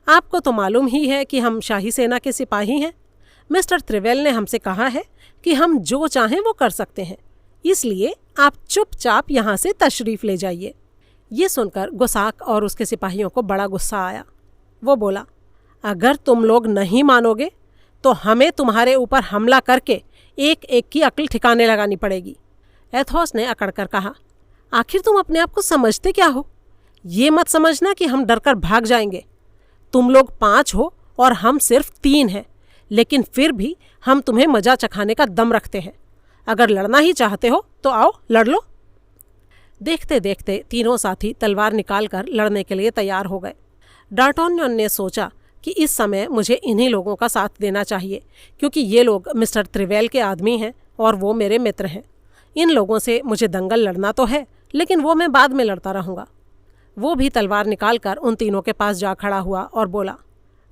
आपको तो मालूम ही है कि हम शाही सेना के सिपाही हैं। मिस्टर त्रिवेल ने हमसे कहा है कि हम जो चाहें वो कर सकते हैं, इसलिए आप चुपचाप यहाँ से तशरीफ़ ले जाइए। ये सुनकर गुसाक और उसके सिपाहियों को बड़ा गुस्सा आया। वो बोला, अगर तुम लोग नहीं मानोगे तो हमें तुम्हारे ऊपर हमला करके एक एक की अक्ल ठिकाने लगानी पड़ेगी। एथोस ने अकड़कर कहा, आखिर तुम अपने आप को समझते क्या हो? ये मत समझना कि हम डरकर भाग जाएंगे। तुम लोग 5 हो और हम सिर्फ 3 हैं, लेकिन फिर भी हम तुम्हें मजा चखाने का दम रखते हैं। अगर लड़ना ही चाहते हो तो आओ लड़ लो। देखते देखते तीनों साथी तलवार निकालकर लड़ने के लिए तैयार हो गए। डार्टान्यन ने सोचा कि इस समय मुझे इन्हीं लोगों का साथ देना चाहिए, क्योंकि ये लोग मिस्टर त्रिवेल के आदमी हैं और वो मेरे मित्र हैं। इन लोगों से मुझे दंगल लड़ना तो है, लेकिन वो मैं बाद में लड़ता रहूँगा। वो भी तलवार निकालकर उन तीनों के पास जा खड़ा हुआ और बोला,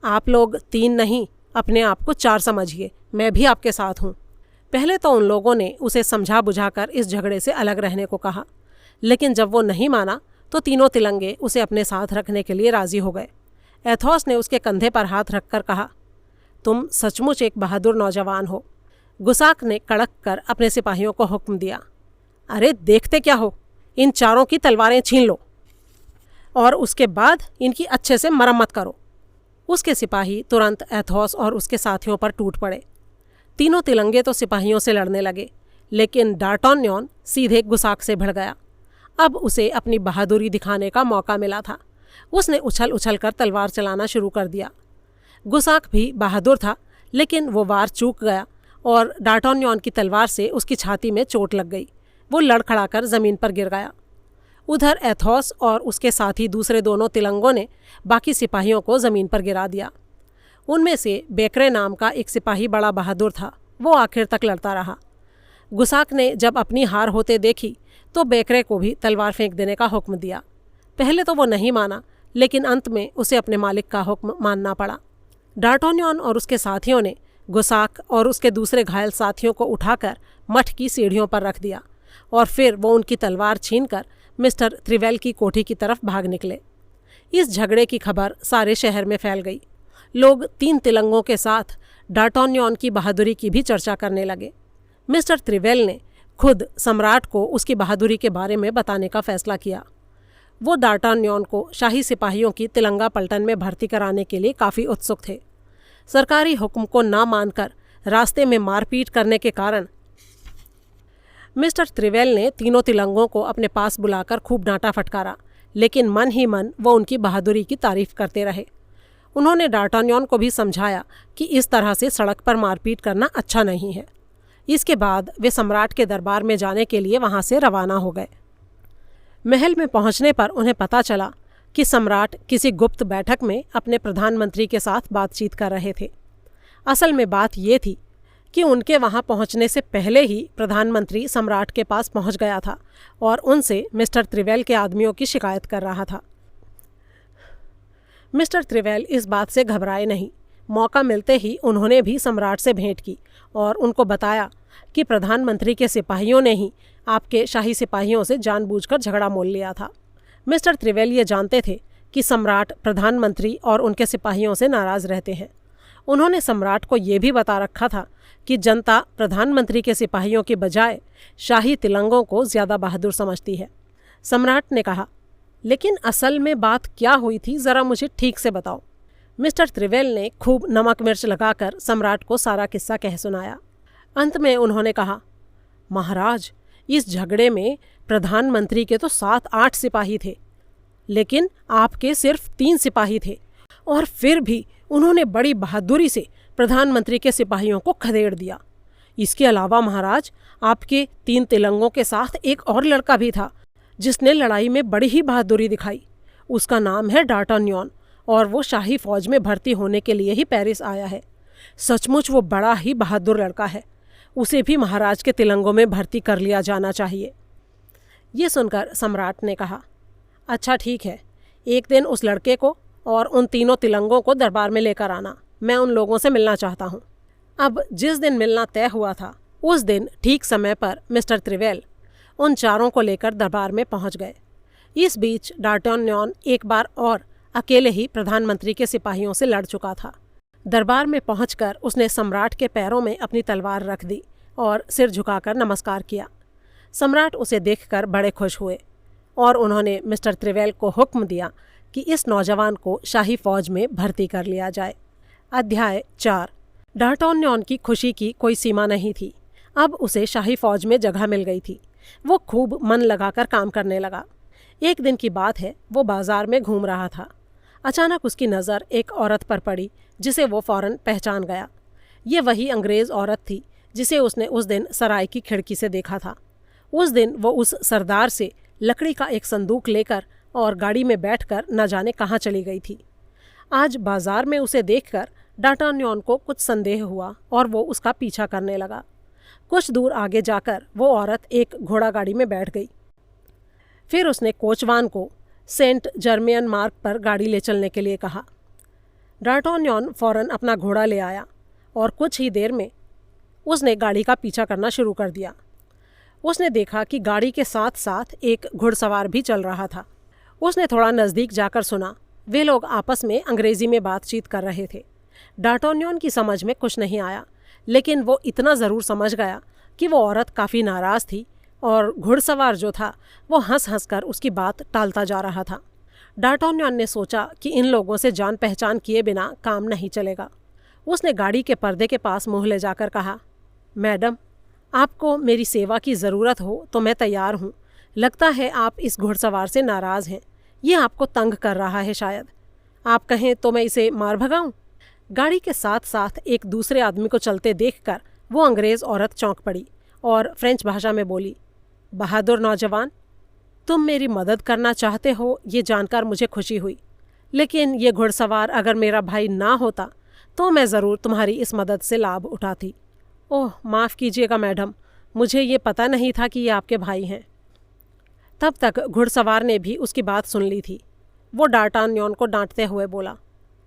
आप लोग 3 नहीं, अपने आप को 4 समझिए, मैं भी आपके साथ हूँ। पहले तो उन लोगों ने उसे समझा बुझाकर इस झगड़े से अलग रहने को कहा, लेकिन जब वो नहीं माना तो तीनों तिलंगे उसे अपने साथ रखने के लिए राज़ी हो गए। एथोस ने उसके कंधे पर हाथ रखकर कहा, तुम सचमुच एक बहादुर नौजवान हो। गुसाक ने कड़क कर अपने सिपाहियों को हुक्म दिया, अरे देखते क्या हो, इन चारों की तलवारें छीन लो और उसके बाद इनकी अच्छे से मरम्मत करो। उसके सिपाही तुरंत एथोस और उसके साथियों पर टूट पड़े। तीनों तिलंगे तो सिपाहियों से लड़ने लगे, लेकिन डार्टान्यन सीधे गुसाक से भिड़ गया। अब उसे अपनी बहादुरी दिखाने का मौका मिला था। उसने उछल उछल कर तलवार चलाना शुरू कर दिया। गुसाक भी बहादुर था, लेकिन वो वार चूक गया और डार्टान्यन की तलवार से उसकी छाती में चोट लग गई। वो लड़खड़ाकर ज़मीन पर गिर गया। उधर एथोस और उसके साथी दूसरे दोनों तिलंगों ने बाकी सिपाहियों को ज़मीन पर गिरा दिया। उनमें से बेकरे नाम का एक सिपाही बड़ा बहादुर था। वो आखिर तक लड़ता रहा। गुसाक ने जब अपनी हार होते देखी तो बेकरे को भी तलवार फेंक देने का हुक्म दिया। पहले तो वो नहीं माना, लेकिन अंत में उसे अपने मालिक का हुक्म मानना पड़ा। डार्टोनियन और उसके साथियों ने गुसाक और उसके दूसरे घायल साथियों को उठाकर मठ की सीढ़ियों पर रख दिया और फिर वो उनकी तलवार छीनकर मिस्टर त्रिवेल की कोठी की तरफ भाग निकले। इस झगड़े की खबर सारे शहर में फैल गई। लोग 3 तिलंगों के साथ डार्टोनियन की बहादुरी की भी चर्चा करने लगे। मिस्टर त्रिवेल ने खुद सम्राट को उसकी बहादुरी के बारे में बताने का फैसला किया। वो डार्टोनियन को शाही सिपाहियों की तिलंगा पलटन में भर्ती कराने के लिए काफ़ी उत्सुक थे। सरकारी हुक्म को ना मानकर रास्ते में मारपीट करने के कारण मिस्टर त्रिवेल ने तीनों तिलंगों को अपने पास बुलाकर खूब डांटा फटकारा, लेकिन मन ही मन वो उनकी बहादुरी की तारीफ करते रहे। उन्होंने डार्टोनियन को भी समझाया कि इस तरह से सड़क पर मारपीट करना अच्छा नहीं है। इसके बाद वे सम्राट के दरबार में जाने के लिए वहाँ से रवाना हो गए। महल में पहुँचने पर उन्हें पता चला कि सम्राट किसी गुप्त बैठक में अपने प्रधानमंत्री के साथ बातचीत कर रहे थे। असल में बात ये थी कि उनके वहाँ पहुँचने से पहले ही प्रधानमंत्री सम्राट के पास पहुँच गया था और उनसे मिस्टर त्रिवेल के आदमियों की शिकायत कर रहा था। मिस्टर त्रिवेल इस बात से घबराए नहीं। मौका मिलते ही उन्होंने भी सम्राट से भेंट की और उनको बताया कि प्रधानमंत्री के सिपाहियों ने ही आपके शाही सिपाहियों से जानबूझकर झगड़ा मोल लिया था। मिस्टर त्रिवेल ये जानते थे कि सम्राट प्रधानमंत्री और उनके सिपाहियों से नाराज़ रहते हैं। उन्होंने सम्राट को ये भी बता रखा था कि जनता प्रधानमंत्री के सिपाहियों के बजाय शाही तिलंगों को ज़्यादा बहादुर समझती है। सम्राट ने कहा, लेकिन असल में बात क्या हुई थी, ज़रा मुझे ठीक से बताओ। मिस्टर त्रिवेल ने खूब नमक मिर्च लगाकर सम्राट को सारा किस्सा कह सुनाया। अंत में उन्होंने कहा, महाराज, इस झगड़े में प्रधानमंत्री के तो 7-8 सिपाही थे, लेकिन आपके सिर्फ 3 सिपाही थे और फिर भी उन्होंने बड़ी बहादुरी से प्रधानमंत्री के सिपाहियों को खदेड़ दिया। इसके अलावा महाराज, आपके 3 तिलंगों के साथ एक और लड़का भी था जिसने लड़ाई में बड़ी ही बहादुरी दिखाई। उसका नाम है डार्टोनियन और वो शाही फौज में भर्ती होने के लिए ही पेरिस आया है। सचमुच वो बड़ा ही बहादुर लड़का है। उसे भी महाराज के तिलंगों में भर्ती कर लिया जाना चाहिए। ये सुनकर सम्राट ने कहा, अच्छा ठीक है, एक दिन उस लड़के को और उन तीनों तिलंगों को दरबार में लेकर आना। मैं उन लोगों से मिलना चाहता हूँ। अब जिस दिन मिलना तय हुआ था उस दिन ठीक समय पर मिस्टर त्रिवेल उन चारों को लेकर दरबार में पहुँच गए। इस बीच डार्टोनियन एक बार और अकेले ही प्रधानमंत्री के सिपाहियों से लड़ चुका था। दरबार में पहुंचकर उसने सम्राट के पैरों में अपनी तलवार रख दी और सिर झुकाकर नमस्कार किया। सम्राट उसे देखकर बड़े खुश हुए और उन्होंने मिस्टर त्रिवेल को हुक्म दिया कि इस नौजवान को शाही फौज में भर्ती कर लिया जाए। अध्याय 4। डार्टोनियन की खुशी की कोई सीमा नहीं थी। अब उसे शाही फौज में जगह मिल गई थी। वो खूब मन लगाकर काम करने लगा। एक दिन की बात है, वो बाजार में घूम रहा था। अचानक उसकी नज़र एक औरत पर पड़ी जिसे वो फौरन पहचान गया। ये वही अंग्रेज़ औरत थी जिसे उसने उस दिन सराय की खिड़की से देखा था। उस दिन वो उस सरदार से लकड़ी का एक संदूक लेकर और गाड़ी में बैठकर न जाने कहाँ चली गई थी। आज बाजार में उसे देखकर डार्टोनियन को कुछ संदेह हुआ और वो उसका पीछा करने लगा। कुछ दूर आगे जाकर वो औरत एक घोड़ा गाड़ी में बैठ गई। फिर उसने कोचवान को सेंट जर्मियन मार्ग पर गाड़ी ले चलने के लिए कहा। डार्टोनियन फौरन अपना घोड़ा ले आया और कुछ ही देर में उसने गाड़ी का पीछा करना शुरू कर दिया। उसने देखा कि गाड़ी के साथ साथ एक घुड़सवार भी चल रहा था। उसने थोड़ा नज़दीक जाकर सुना। वे लोग आपस में अंग्रेज़ी में बातचीत कर रहे थे। डार्टोनियन की समझ में कुछ नहीं आया, लेकिन वो इतना ज़रूर समझ गया कि वो औरत काफ़ी नाराज़ थी और घुड़सवार जो था वो हंस हंस कर उसकी बात टालता जा रहा था। डार्टोनियन ने सोचा कि इन लोगों से जान पहचान किए बिना काम नहीं चलेगा। उसने गाड़ी के पर्दे के पास मुँह ले जाकर कहा, मैडम, आपको मेरी सेवा की ज़रूरत हो तो मैं तैयार हूँ। लगता है आप इस घुड़सवार से नाराज़ हैं। ये आपको तंग कर रहा है शायद। आप कहें तो मैं इसे मार भगाऊँ। गाड़ी के साथ साथ एक दूसरे आदमी को चलते देखकर वो अंग्रेज़ औरत चौंक पड़ी और फ्रेंच भाषा में बोली, बहादुर नौजवान, तुम मेरी मदद करना चाहते हो ये जानकर मुझे खुशी हुई, लेकिन ये घुड़सवार अगर मेरा भाई ना होता तो मैं ज़रूर तुम्हारी इस मदद से लाभ उठाती। ओह, माफ़ कीजिएगा मैडम, मुझे ये पता नहीं था कि ये आपके भाई हैं। तब तक घुड़सवार ने भी उसकी बात सुन ली थी। वो डार्टान्योन को डांटते हुए बोला,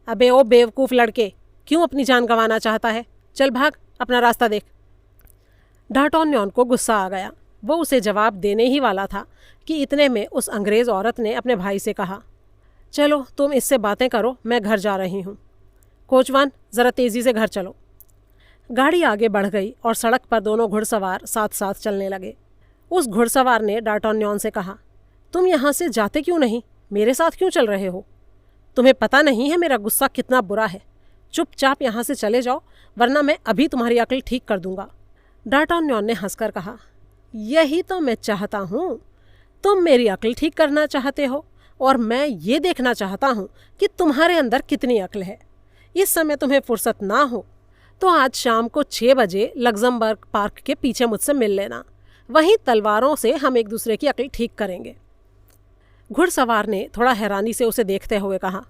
अबे ओ बेवकूफ़ लड़के, क्यों अपनी जान गंवाना चाहता है? चल भाग, अपना रास्ता देख। डार्टान्योन को गुस्सा आ गया। वो उसे जवाब देने ही वाला था कि इतने में उस अंग्रेज़ औरत ने अपने भाई से कहा, चलो तुम इससे बातें करो, मैं घर जा रही हूँ। कोचवान, ज़रा तेज़ी से घर चलो। गाड़ी आगे बढ़ गई और सड़क पर दोनों घुड़सवार साथ साथ चलने लगे। उस घुड़सवार ने डार्टान्योन से कहा, तुम यहाँ से जाते क्यों नहीं? मेरे साथ क्यों चल रहे हो? तुम्हें पता नहीं है मेरा गुस्सा कितना बुरा है? चुपचाप यहाँ से चले जाओ, वरना मैं अभी तुम्हारी अक्ल ठीक कर दूंगा। डार्टान्योन ने हंसकर कहा, यही तो मैं चाहता हूँ। तुम मेरी अक्ल ठीक करना चाहते हो और मैं ये देखना चाहता हूँ कि तुम्हारे अंदर कितनी अक्ल है। इस समय तुम्हें फुर्सत ना हो तो आज शाम को 6 बजे लग्जमबर्ग पार्क के पीछे मुझसे मिल लेना। वहीं तलवारों से हम एक दूसरे की अक्ल ठीक करेंगे। घुड़सवार ने थोड़ा हैरानी से उसे देखते हुए कहा,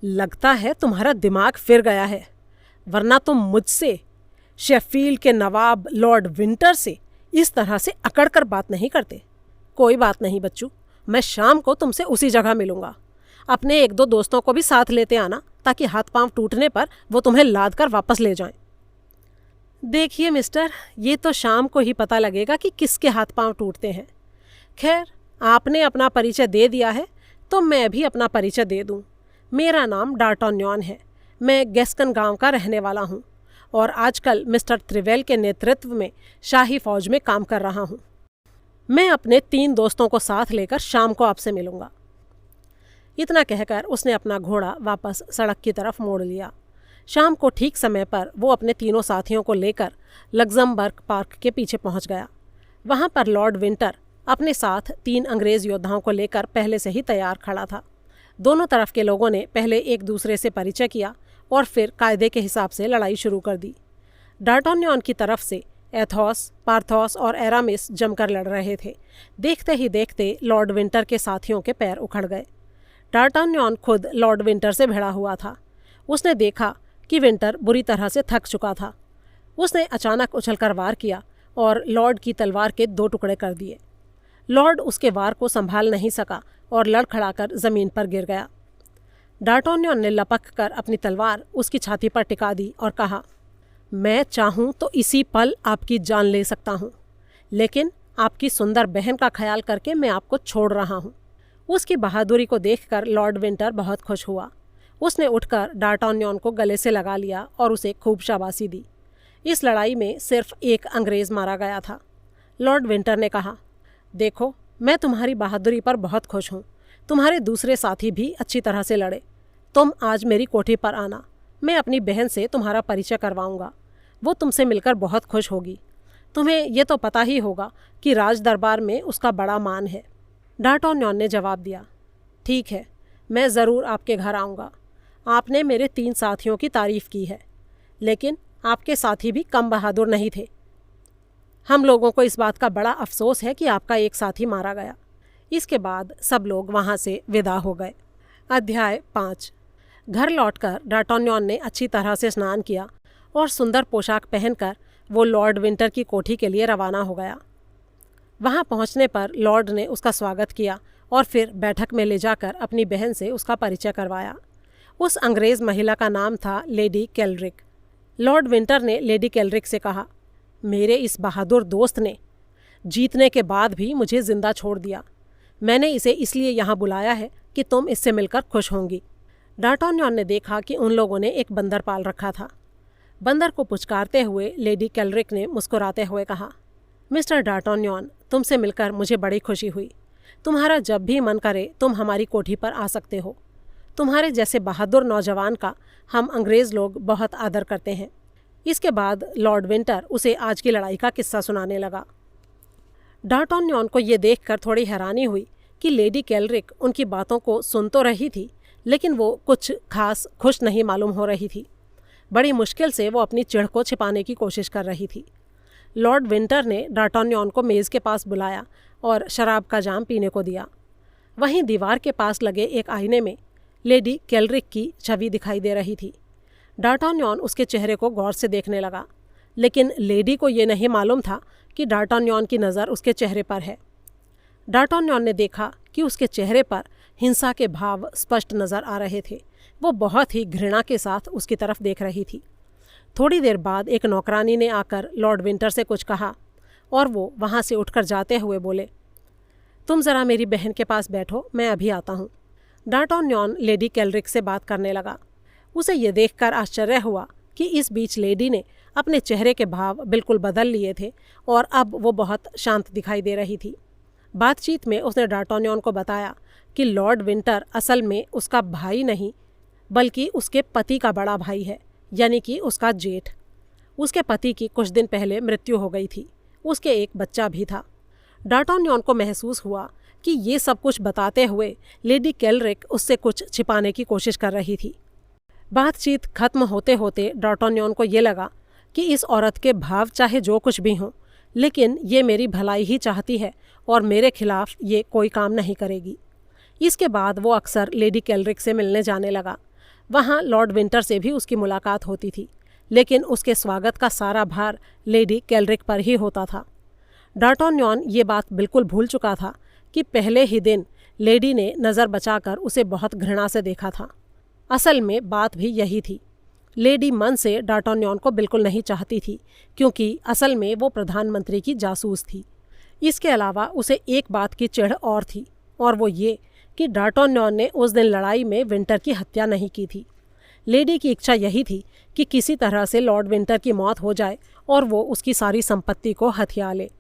लगता है तुम्हारा दिमाग फिर गया है, वरना तुम मुझसे, शेफील्ड के नवाब लॉर्ड विंटर से इस तरह से अकड़ कर बात नहीं करते। कोई बात नहीं बच्चू, मैं शाम को तुमसे उसी जगह मिलूंगा। अपने 1-2 दोस्तों को भी साथ लेते आना, ताकि हाथ पांव टूटने पर वो तुम्हें लाद कर वापस ले जाएं। देखिए मिस्टर, ये तो शाम को ही पता लगेगा कि किसके हाथ पांव टूटते हैं। खैर, आपने अपना परिचय दे दिया है तो मैं भी अपना परिचय दे दूं। मेरा नाम डार्टान्योन है। मैं गैस्कन गांव का रहने वाला हूं और आजकल मिस्टर त्रिवेल के नेतृत्व में शाही फौज में काम कर रहा हूं। मैं अपने 3 दोस्तों को साथ लेकर शाम को आपसे मिलूंगा। इतना कहकर उसने अपना घोड़ा वापस सड़क की तरफ मोड़ लिया। शाम को ठीक समय पर वो अपने तीनों साथियों को लेकर लग्जमबर्ग पार्क के पीछे पहुंच गया। वहां पर लॉर्ड विंटर अपने साथ 3 अंग्रेज योद्धाओं को लेकर पहले से ही तैयार खड़ा था। दोनों तरफ के लोगों ने पहले एक दूसरे से परिचय किया और फिर कायदे के हिसाब से लड़ाई शुरू कर दी। डार्टान्योन की तरफ से एथोस, पार्थोस और एरामिस जमकर लड़ रहे थे। देखते ही देखते लॉर्ड विंटर के साथियों के पैर उखड़ गए। डार्टान्योन खुद लॉर्ड विंटर से भिड़ा हुआ था। उसने देखा कि विंटर बुरी तरह से थक चुका था। उसने अचानक उछलकर वार किया और लॉर्ड की तलवार के 2 टुकड़े कर दिए। लॉर्ड उसके वार को संभाल नहीं सका और लड़खड़ाकर जमीन पर गिर गया। डार्टान्योन ने लपक कर अपनी तलवार उसकी छाती पर टिका दी और कहा, मैं चाहूँ तो इसी पल आपकी जान ले सकता हूँ, लेकिन आपकी सुंदर बहन का ख्याल करके मैं आपको छोड़ रहा हूँ। उसकी बहादुरी को देखकर लॉर्ड विंटर बहुत खुश हुआ। उसने उठकर डार्टान्योन को गले से लगा लिया और उसे खूब शाबाशी दी। इस लड़ाई में सिर्फ एक अंग्रेज मारा गया था। लॉर्ड विंटर ने कहा, देखो, मैं तुम्हारी बहादुरी पर बहुत खुश हूँ। तुम्हारे दूसरे साथी भी अच्छी तरह से लड़े। तुम आज मेरी कोठी पर आना, मैं अपनी बहन से तुम्हारा परिचय करवाऊंगा। वो तुमसे मिलकर बहुत खुश होगी। तुम्हें ये तो पता ही होगा कि राज दरबार में उसका बड़ा मान है। डार्टान्योन ने जवाब दिया, ठीक है, मैं ज़रूर आपके घर आऊँगा। आपने मेरे 3 साथियों की तारीफ़ की है, लेकिन आपके साथी भी कम बहादुर नहीं थे। हम लोगों को इस बात का बड़ा अफसोस है कि आपका एक साथी मारा गया। इसके बाद सब लोग वहाँ से विदा हो गए। अध्याय 5। घर लौटकर डार्टान्योन ने अच्छी तरह से स्नान किया और सुंदर पोशाक पहनकर वो लॉर्ड विंटर की कोठी के लिए रवाना हो गया। वहाँ पहुँचने पर लॉर्ड ने उसका स्वागत किया और फिर बैठक में ले जाकर अपनी बहन से उसका परिचय करवाया। उस अंग्रेज़ महिला का नाम था लेडी केल्ड्रिक। लॉर्ड विंटर ने लेडी केल्ड्रिक से कहा, मेरे इस बहादुर दोस्त ने जीतने के बाद भी मुझे जिंदा छोड़ दिया। मैंने इसे इसलिए यहाँ बुलाया है कि तुम इससे मिलकर खुश होंगी। डार्टान्योन ने देखा कि उन लोगों ने एक बंदर पाल रखा था। बंदर को पुचकारते हुए लेडी केल्ड्रिक ने मुस्कुराते हुए कहा, मिस्टर डार्टान्योन, तुमसे मिलकर मुझे बड़ी खुशी हुई। तुम्हारा जब भी मन करे तुम हमारी कोठी पर आ सकते हो। तुम्हारे जैसे बहादुर नौजवान का हम अंग्रेज़ लोग बहुत आदर करते हैं। इसके बाद लॉर्ड विंटर उसे आज की लड़ाई का किस्सा सुनाने लगा। डार्टान्योन को ये देखकर थोड़ी हैरानी हुई कि लेडी केल्ड्रिक उनकी बातों को सुन तो रही थी, लेकिन वो कुछ खास खुश नहीं मालूम हो रही थी। बड़ी मुश्किल से वो अपनी चिढ़ को छिपाने की कोशिश कर रही थी। लॉर्ड विंटर ने डार्टान्योन को मेज़ के पास बुलाया और शराब का जाम पीने को दिया। वहीं दीवार के पास लगे एक आईने में लेडी केल्ड्रिक की छवि दिखाई दे रही थी। डार्टान्योन उसके चेहरे को गौर से देखने लगा, लेकिन लेडी को ये नहीं मालूम था कि डार्टान्योन की नज़र उसके चेहरे पर है। डार्टान्योन ने देखा कि उसके चेहरे पर हिंसा के भाव स्पष्ट नज़र आ रहे थे। वो बहुत ही घृणा के साथ उसकी तरफ देख रही थी। थोड़ी देर बाद एक नौकरानी ने आकर लॉर्ड विंटर से कुछ कहा और वो वहाँ से उठकर जाते हुए बोले, तुम ज़रा मेरी बहन के पास बैठो, मैं अभी आता हूँ। डार्टान्योन लेडी केल्रिक से बात करने लगा। उसे ये देखकर आश्चर्य हुआ कि इस बीच लेडी ने अपने चेहरे के भाव बिल्कुल बदल लिए थे और अब वो बहुत शांत दिखाई दे रही थी। बातचीत में उसने डार्टान्योन को बताया कि लॉर्ड विंटर असल में उसका भाई नहीं बल्कि उसके पति का बड़ा भाई है, यानी कि उसका जेठ। उसके पति की कुछ दिन पहले मृत्यु हो गई थी। उसके एक बच्चा भी था। डार्टान्योन को महसूस हुआ कि ये सब कुछ बताते हुए लेडी केल्रिक उससे कुछ छिपाने की कोशिश कर रही थी। बातचीत खत्म होते होते डार्टान्योन को ये लगा कि इस औरत के भाव चाहे जो कुछ भी हों, लेकिन ये मेरी भलाई ही चाहती है और मेरे खिलाफ ये कोई काम नहीं करेगी। इसके बाद वो अक्सर लेडी केल्रिक से मिलने जाने लगा। वहाँ लॉर्ड विंटर से भी उसकी मुलाकात होती थी, लेकिन उसके स्वागत का सारा भार लेडी केल्रिक पर ही होता था। डार्टान्योन ये बात बिल्कुल भूल चुका था कि पहले ही दिन लेडी ने नज़र बचाकर उसे बहुत घृणा से देखा था। असल में बात भी यही थी। लेडी मन से डार्टान्योन को बिल्कुल नहीं चाहती थी, क्योंकि असल में वो प्रधानमंत्री की जासूस थी। इसके अलावा उसे एक बात की चिढ़ और थी, और वो ये कि डार्टान्योन ने उस दिन लड़ाई में विंटर की हत्या नहीं की थी। लेडी की इच्छा यही थी कि किसी तरह से लॉर्ड विंटर की मौत हो जाए और वो उसकी सारी संपत्ति को हथिया ले।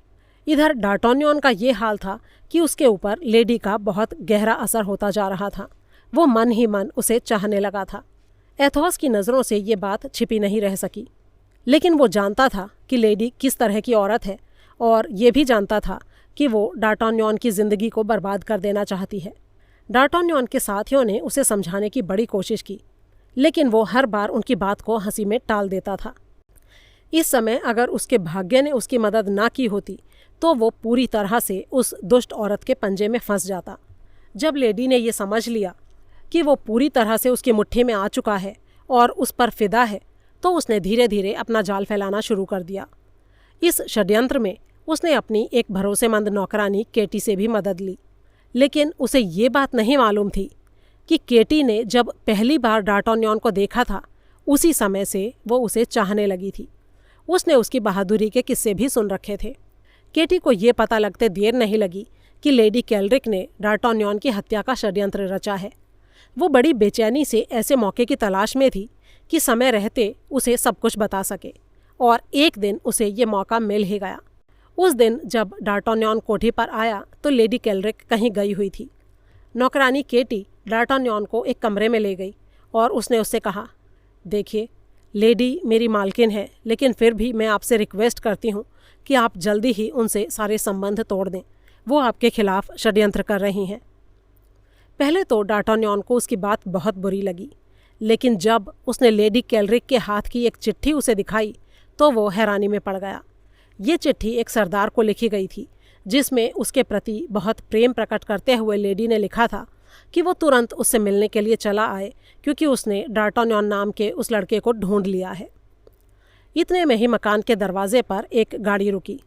इधर डार्टान्योन का ये हाल था कि उसके ऊपर लेडी का बहुत गहरा असर होता जा रहा था। वो मन ही मन उसे चाहने लगा था। एथोस की नज़रों से ये बात छिपी नहीं रह सकी, लेकिन वो जानता था कि लेडी किस तरह की औरत है और ये भी जानता था कि वो डार्टान्योन की ज़िंदगी को बर्बाद कर देना चाहती है। डार्टान्योन के साथियों ने उसे समझाने की बड़ी कोशिश की, लेकिन वो हर बार उनकी बात को हंसी में टाल देता था। इस समय अगर उसके भाग्य ने उसकी मदद ना की होती तो वो पूरी तरह से उस दुष्ट औरत के पंजे में फंस जाता। जब लेडी ने ये समझ लिया कि वो पूरी तरह से उसकी मुट्ठी में आ चुका है और उस पर फिदा है, तो उसने धीरे धीरे अपना जाल फैलाना शुरू कर दिया। इस षड्यंत्र में उसने अपनी एक भरोसेमंद नौकरानी केटी से भी मदद ली, लेकिन उसे ये बात नहीं मालूम थी कि केटी ने जब पहली बार डार्टान्योन को देखा था, उसी समय से वो उसे चाहने लगी थी। उसने उसकी बहादुरी के किस्से भी सुन रखे थे। केटी को ये पता लगते देर नहीं लगी कि लेडी केल्रिक ने डार्टान्योन की हत्या का षड्यंत्र रचा है। वो बड़ी बेचैनी से ऐसे मौके की तलाश में थी कि समय रहते उसे सब कुछ बता सके, और एक दिन उसे ये मौका मिल ही गया। उस दिन जब डार्टान्योन कोठी पर आया तो लेडी केल्रिक कहीं गई हुई थी। नौकरानी केटी डार्टान्योन को एक कमरे में ले गई और उसने उससे कहा, देखिए, लेडी मेरी मालकिन है, लेकिन फिर भी मैं आपसे रिक्वेस्ट करती हूँ कि आप जल्दी ही उनसे सारे संबंध तोड़ दें। वो आपके खिलाफ षड्यंत्र कर रही हैं। पहले तो डार्टान्योन को उसकी बात बहुत बुरी लगी, लेकिन जब उसने लेडी केल्रिक के हाथ की एक चिट्ठी उसे दिखाई तो वो हैरानी में पड़ गया। ये चिट्ठी एक सरदार को लिखी गई थी, जिसमें उसके प्रति बहुत प्रेम प्रकट करते हुए लेडी ने लिखा था कि वो तुरंत उससे मिलने के लिए चला आए, क्योंकि उसने डार्टान्योन नाम के उस लड़के को ढूंढ लिया है। इतने में ही मकान के दरवाजे पर एक गाड़ी रुकी।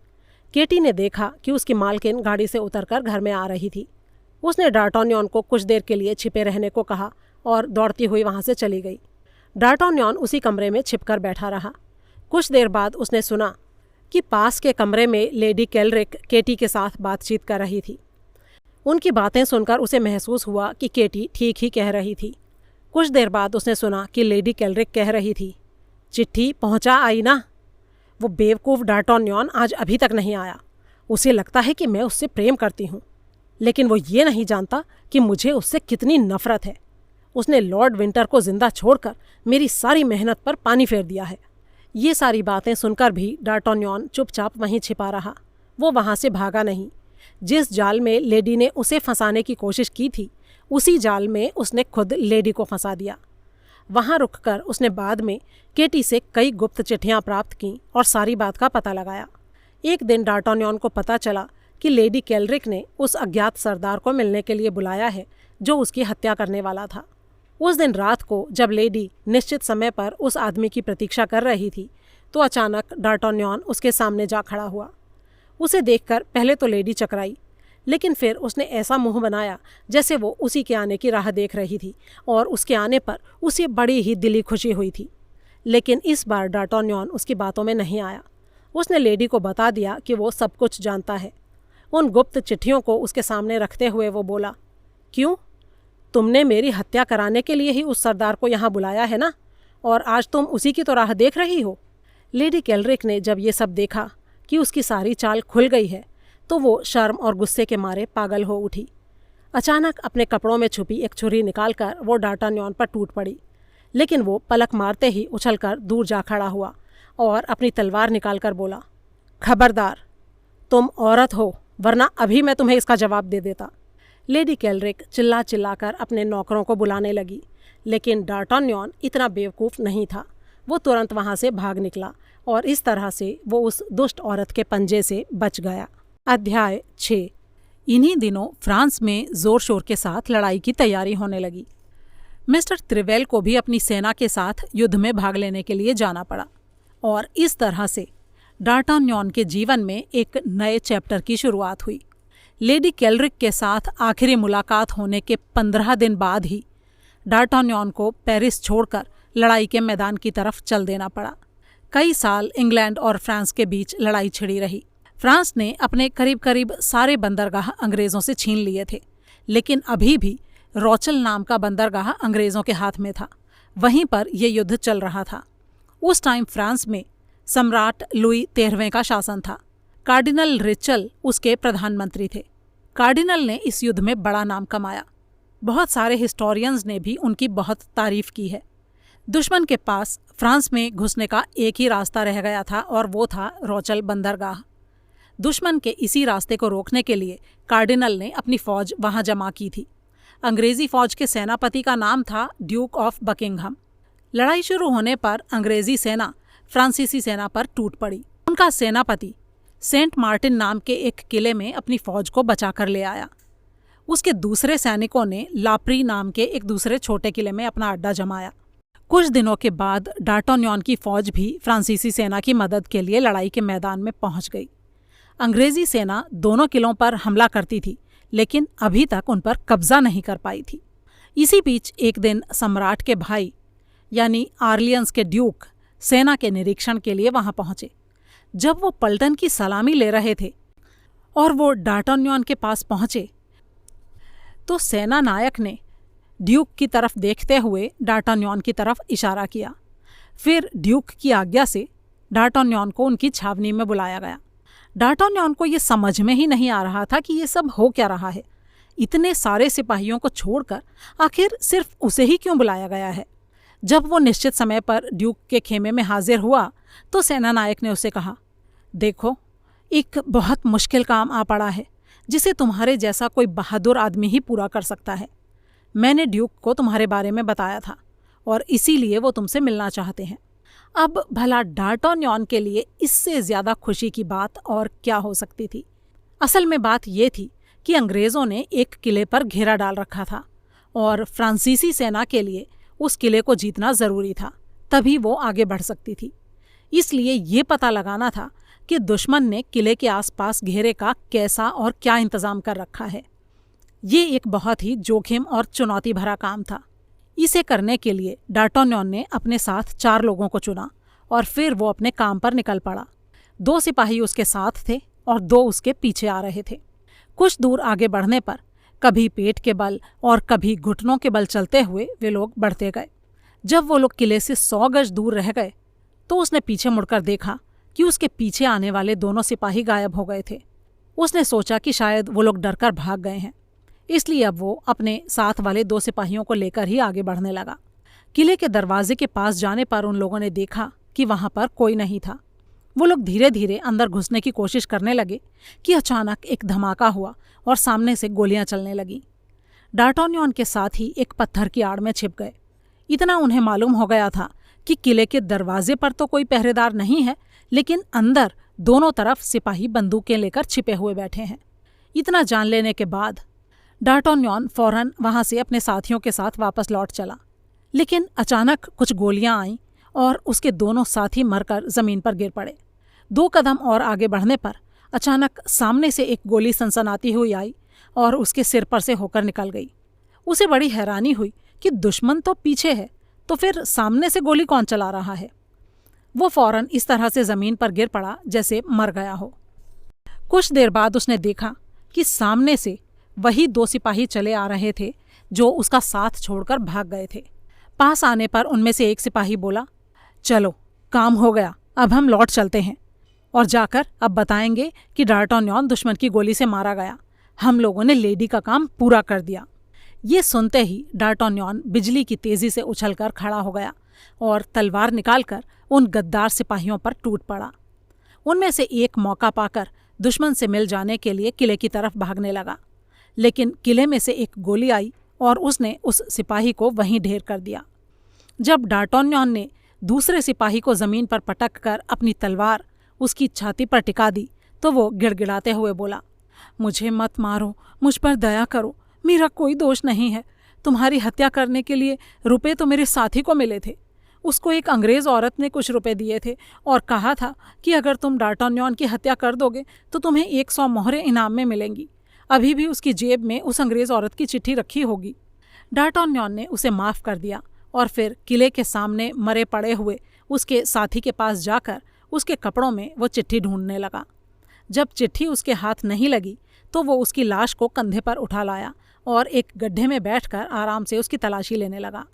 केटी ने देखा कि उसकी मालकिन गाड़ी से उतरकर घर में आ रही थी। उसने डार्टान्योन को कुछ देर के लिए छिपे रहने को कहा और दौड़ती हुई वहाँ से चली गई। डार्टान्योन उसी कमरे में छिपकर बैठा रहा। कुछ देर बाद उसने सुना कि पास के कमरे में लेडी केल्रिक केटी के साथ बातचीत कर रही थी। उनकी बातें सुनकर उसे महसूस हुआ कि केटी ठीक ही कह रही थी। कुछ देर बाद उसने सुना कि लेडी केल्रिक कह रही थी, चिट्ठी पहुंचा आई ना? वो बेवकूफ़ डार्टान्योन आज अभी तक नहीं आया। उसे लगता है कि मैं उससे प्रेम करती हूँ, लेकिन वो ये नहीं जानता कि मुझे उससे कितनी नफरत है। उसने लॉर्ड विंटर को जिंदा छोड़कर मेरी सारी मेहनत पर पानी फेर दिया है। ये सारी बातें सुनकर भी डार्टान्योन चुपचाप वहीं छिपा रहा। वो वहाँ से भागा नहीं। जिस जाल में लेडी ने उसे फंसाने की कोशिश की थी, उसी जाल में उसने खुद लेडी को फंसा दिया। वहाँ रुककर उसने बाद में केटी से कई गुप्त चिट्ठियाँ प्राप्त की और सारी बात का पता लगाया। एक दिन डार्टान्योन को पता चला कि लेडी केल्रिक ने उस अज्ञात सरदार को मिलने के लिए बुलाया है जो उसकी हत्या करने वाला था। उस दिन रात को जब लेडी निश्चित समय पर उस आदमी की प्रतीक्षा कर रही थी, तो अचानक डार्टान्यन उसके सामने जा खड़ा हुआ। उसे देखकर पहले तो लेडी चकराई, लेकिन फिर उसने ऐसा मुंह बनाया जैसे वो उसी के आने की राह देख रही थी और उसके आने पर उसे बड़ी ही दिली खुशी हुई थी। लेकिन इस बार डार्टान्यन उसकी बातों में नहीं आया। उसने लेडी को बता दिया कि वो सब कुछ जानता है। उन गुप्त चिट्ठियों को उसके सामने रखते हुए वो बोला, क्यों? तुमने मेरी हत्या कराने के लिए ही उस सरदार को यहाँ बुलाया है ना, और आज तुम उसी की तो राह देख रही हो। लेडी केल्रिक ने जब ये सब देखा कि उसकी सारी चाल खुल गई है, तो वो शर्म और गुस्से के मारे पागल हो उठी। अचानक अपने कपड़ों में छुपी एक छुरी निकालकर वो डार्टान्यन पर टूट पड़ी, लेकिन वो पलक मारते ही उछलकर दूर जा खड़ा हुआ और अपनी तलवार निकालकर बोला, खबरदार, तुम औरत हो, वरना अभी मैं तुम्हें इसका जवाब दे देता। लेडी केल्रिक चिल्ला चिल्लाकर अपने नौकरों को बुलाने लगी, लेकिन डार्टान्यन इतना बेवकूफ़ नहीं था। वो तुरंत वहाँ से भाग निकला और इस तरह से वो उस दुष्ट औरत के पंजे से बच गया। अध्याय 6। इन्हीं दिनों फ्रांस में जोर शोर के साथ लड़ाई की तैयारी होने लगी। मिस्टर त्रिवेल को भी अपनी सेना के साथ युद्ध में भाग लेने के लिए जाना पड़ा और इस तरह से डार्टान्यन के जीवन में एक नए चैप्टर की शुरुआत हुई। लेडी केल्रिक के साथ आखिरी मुलाकात होने के 15 दिन बाद ही डार्टान्यन को पेरिस छोड़कर लड़ाई के मैदान की तरफ चल देना पड़ा। कई साल इंग्लैंड और फ्रांस के बीच लड़ाई छिड़ी रही। फ्रांस ने अपने करीब करीब सारे बंदरगाह अंग्रेज़ों से छीन लिए थे, लेकिन अभी भी रोचेल नाम का बंदरगाह अंग्रेज़ों के हाथ में था। वहीं पर यह युद्ध चल रहा था। उस टाइम फ्रांस में सम्राट लुई 13वें का शासन था। कार्डिनल रिचल उसके प्रधानमंत्री थे। कार्डिनल ने इस युद्ध में बड़ा नाम कमाया। बहुत सारे हिस्टोरियंस ने भी उनकी बहुत तारीफ की है। दुश्मन के पास फ्रांस में घुसने का एक ही रास्ता रह गया था और वो था रोचेल बंदरगाह। दुश्मन के इसी रास्ते को रोकने के लिए कार्डिनल ने अपनी फौज वहां जमा की थी। अंग्रेजी फौज के सेनापति का नाम था ड्यूक ऑफ बकिंघम। लड़ाई शुरू होने पर अंग्रेजी सेना फ्रांसीसी सेना पर टूट पड़ी। उनका सेनापति सेंट मार्टिन नाम के एक किले में अपनी फौज को बचाकर ले आया। उसके दूसरे सैनिकों ने लाप्री नाम के एक दूसरे छोटे किले में अपना अड्डा जमाया। कुछ दिनों के बाद डार्टान्यन की फौज भी फ्रांसीसी सेना की मदद के लिए लड़ाई के मैदान में पहुंच गई। अंग्रेजी सेना दोनों किलों पर हमला करती थी, लेकिन अभी तक उन पर कब्जा नहीं कर पाई थी। इसी बीच एक दिन सम्राट के भाई यानी आर्लियंस के ड्यूक सेना के निरीक्षण के लिए वहां पहुंचे। जब वो पलटन की सलामी ले रहे थे और वो डार्टान्यन के पास पहुंचे, तो सेना नायक ने ड्यूक की तरफ देखते हुए डार्टान्यन की तरफ इशारा किया। फिर ड्यूक की आज्ञा से डार्टान्यन को उनकी छावनी में बुलाया गया। डार्टान्यन को ये समझ में ही नहीं आ रहा था कि ये सब हो क्या रहा है। इतने सारे सिपाहियों को छोड़कर आखिर सिर्फ उसे ही क्यों बुलाया गया है। जब वो निश्चित समय पर ड्यूक के खेमे में हाजिर हुआ तो सेना नायक ने उसे कहा, देखो, एक बहुत मुश्किल काम आ पड़ा है जिसे तुम्हारे जैसा कोई बहादुर आदमी ही पूरा कर सकता है। मैंने ड्यूक को तुम्हारे बारे में बताया था और इसीलिए वो तुमसे मिलना चाहते हैं। अब भला डार्टान्यन के लिए इससे ज़्यादा खुशी की बात और क्या हो सकती थी। असल में बात ये थी कि अंग्रेज़ों ने एक किले पर घेरा डाल रखा था और फ्रांसीसी सेना के लिए उस किले को जीतना ज़रूरी था, तभी वो आगे बढ़ सकती थी। इसलिए ये पता लगाना था कि दुश्मन ने किले के आसपास घेरे का कैसा और क्या इंतज़ाम कर रखा है। ये एक बहुत ही जोखिम और चुनौती भरा काम था। इसे करने के लिए डार्टान्यन ने अपने साथ 4 लोगों को चुना और फिर वो अपने काम पर निकल पड़ा। 2 सिपाही उसके साथ थे और 2 उसके पीछे आ रहे थे। कुछ दूर आगे बढ़ने पर कभी पेट के बल और कभी घुटनों के बल चलते हुए वे लोग बढ़ते गए। जब वो लोग किले से 100 गज दूर रह गए तो उसने पीछे मुड़कर देखा कि उसके पीछे आने वाले दोनों सिपाही गायब हो गए थे। उसने सोचा कि शायद वो लोग डरकर भाग गए हैं, इसलिए अब वो अपने साथ वाले 2 सिपाहियों को लेकर ही आगे बढ़ने लगा। किले के दरवाजे के पास जाने पर उन लोगों ने देखा कि वहां पर कोई नहीं था। वो लोग धीरे धीरे अंदर घुसने की कोशिश करने लगे कि अचानक एक धमाका हुआ और सामने से गोलियां चलने लगीं। डार्टान्यन के साथ ही एक पत्थर की आड़ में छिप गए। इतना उन्हें मालूम हो गया था कि किले के दरवाजे पर तो कोई पहरेदार नहीं है, लेकिन अंदर दोनों तरफ सिपाही बंदूकें लेकर छिपे हुए बैठे हैं। इतना जान लेने के बाद डार्टान्यन फौरन वहां से अपने साथियों के साथ वापस लौट चला, लेकिन अचानक कुछ गोलियां आईं और उसके दोनों साथी मरकर जमीन पर गिर पड़े। 2 कदम और आगे बढ़ने पर अचानक सामने से एक गोली सनसनाती हुई आई और उसके सिर पर से होकर निकल गई। उसे बड़ी हैरानी हुई कि दुश्मन तो पीछे है, तो फिर सामने से गोली कौन चला रहा है। वो फौरन इस तरह से जमीन पर गिर पड़ा जैसे मर गया हो। कुछ देर बाद उसने देखा कि सामने से वही 2 सिपाही चले आ रहे थे जो उसका साथ छोड़कर भाग गए थे। पास आने पर उनमें से एक सिपाही बोला, चलो काम हो गया, अब हम लौट चलते हैं और जाकर अब बताएंगे कि डार्टान्यन दुश्मन की गोली से मारा गया। हम लोगों ने लेडी का काम पूरा कर दिया। ये सुनते ही डार्टान्यन बिजली की तेजी से उछलकर खड़ा हो गया और तलवार निकालकर उन गद्दार सिपाहियों पर टूट पड़ा। उनमें से एक मौका पाकर दुश्मन से मिल जाने के लिए किले की तरफ भागने लगा, लेकिन किले में से एक गोली आई और उसने उस सिपाही को वहीं ढेर कर दिया। जब डार्टान्यन ने दूसरे सिपाही को जमीन पर पटक कर अपनी तलवार उसकी छाती पर टिका दी तो वो गिड़गिड़ाते हुए बोला, मुझे मत मारो, मुझ पर दया करो, मेरा कोई दोष नहीं है। तुम्हारी हत्या करने के लिए रुपए तो मेरे साथी को मिले थे। उसको एक अंग्रेज औरत ने कुछ रुपए दिए थे और कहा था कि अगर तुम डार्टान्यन की हत्या कर दोगे तो तुम्हें 100 मोहरें इनाम में मिलेंगी। अभी भी उसकी जेब में उस अंग्रेज औरत की चिट्ठी रखी होगी। डार्टान्यन ने उसे माफ़ कर दिया और फिर किले के सामने मरे पड़े हुए उसके साथी के पास जाकर उसके कपड़ों में वो चिट्ठी ढूंढने लगा। जब चिट्ठी उसके हाथ नहीं लगी तो वो उसकी लाश को कंधे पर उठा लाया और एक गड्ढे में बैठकर आराम से उसकी तलाशी लेने लगा।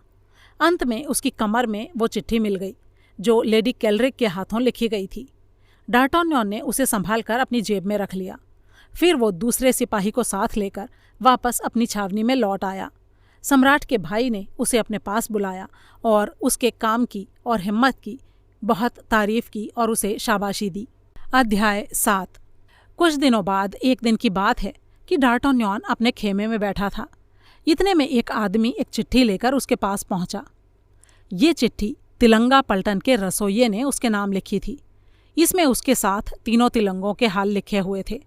अंत में उसकी कमर में वो चिट्ठी मिल गई जो लेडी केल्रिक के हाथों लिखी गई थी। डार्टान्यन ने उसे संभाल कर अपनी जेब में रख लिया। फिर वो दूसरे सिपाही को साथ लेकर वापस अपनी छावनी में लौट आया। सम्राट के भाई ने उसे अपने पास बुलाया और उसके काम की और हिम्मत की बहुत तारीफ की और उसे शाबाशी दी। अध्याय 7। कुछ दिनों बाद एक दिन की बात है कि डार्टान्यन अपने खेमे में बैठा था। इतने में एक आदमी एक चिट्ठी लेकर उसके पास पहुंचा। ये चिट्ठी तिलंगा पलटन के रसोइये ने उसके नाम लिखी थी। इसमें उसके साथ 3 तिलंगों के हाल लिखे हुए थे।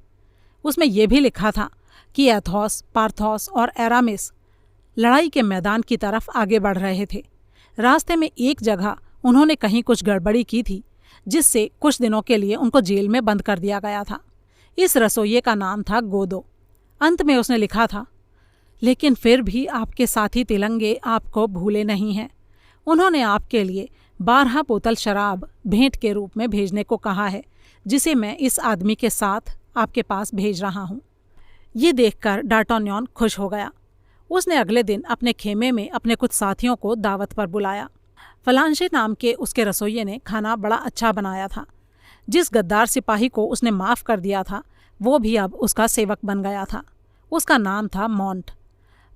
उसमें यह भी लिखा था कि एथोस, पार्थोस और एरामिस लड़ाई के मैदान की तरफ आगे बढ़ रहे थे। रास्ते में एक जगह उन्होंने कहीं कुछ गड़बड़ी की थी जिससे कुछ दिनों के लिए उनको जेल में बंद कर दिया गया था। इस रसोइये का नाम था गोदो। अंत में उसने लिखा था, लेकिन फिर भी आपके साथी तिलंगे आपको भूले नहीं हैं। उन्होंने आपके लिए 12 बोतल शराब भेंट के रूप में भेजने को कहा है, जिसे मैं इस आदमी के साथ आपके पास भेज रहा हूँ। ये देखकर डार्टान्यन खुश हो गया। उसने अगले दिन अपने खेमे में अपने कुछ साथियों को दावत पर बुलाया। फलांशे नाम के उसके रसोइये ने खाना बड़ा अच्छा बनाया था। जिस गद्दार सिपाही को उसने माफ़ कर दिया था वो भी अब उसका सेवक बन गया था। उसका नाम था मॉन्ट।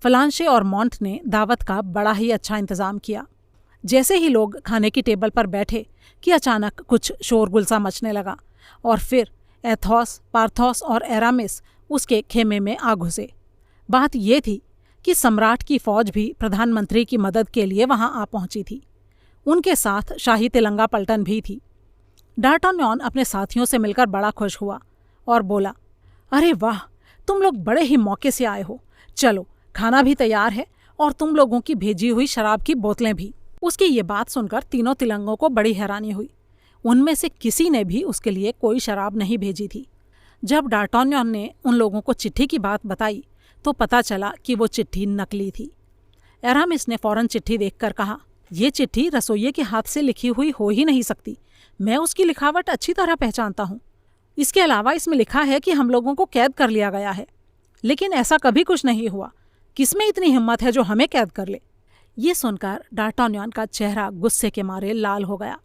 फलांशे और मॉन्ट ने दावत का बड़ा ही अच्छा इंतज़ाम किया। जैसे ही लोग खाने की टेबल पर बैठे कि अचानक कुछ शोरगुल सा मचने लगा और फिर एथोस, पार्थोस और एरामिस उसके खेमे में आ घुसे। बात ये थी कि सम्राट की फौज भी प्रधानमंत्री की मदद के लिए वहां आ पहुंची थी। उनके साथ शाही तिलंगा पलटन भी थी। डार्टान्यन अपने साथियों से मिलकर बड़ा खुश हुआ और बोला, अरे वाह, तुम लोग बड़े ही मौके से आए हो। चलो, खाना भी तैयार है और तुम लोगों की भेजी हुई शराब की बोतलें भी। उसकी ये बात सुनकर 3 तिलंगों को बड़ी हैरानी हुई। उनमें से किसी ने भी उसके लिए कोई शराब नहीं भेजी थी। जब डार्टान्यन ने उन लोगों को चिट्ठी की बात बताई तो पता चला कि वो चिट्ठी नकली थी। एरामिस ने फौरन चिट्ठी देखकर कहा, ये चिट्ठी रसोइये के हाथ से लिखी हुई हो ही नहीं सकती। मैं उसकी लिखावट अच्छी तरह पहचानता हूँ। इसके अलावा इसमें लिखा है कि हम लोगों को कैद कर लिया गया है, लेकिन ऐसा कभी कुछ नहीं हुआ। किसमें इतनी हिम्मत है जो हमें कैद कर ले? ये सुनकर डार्टान्यन का चेहरा गुस्से के मारे लाल हो गया।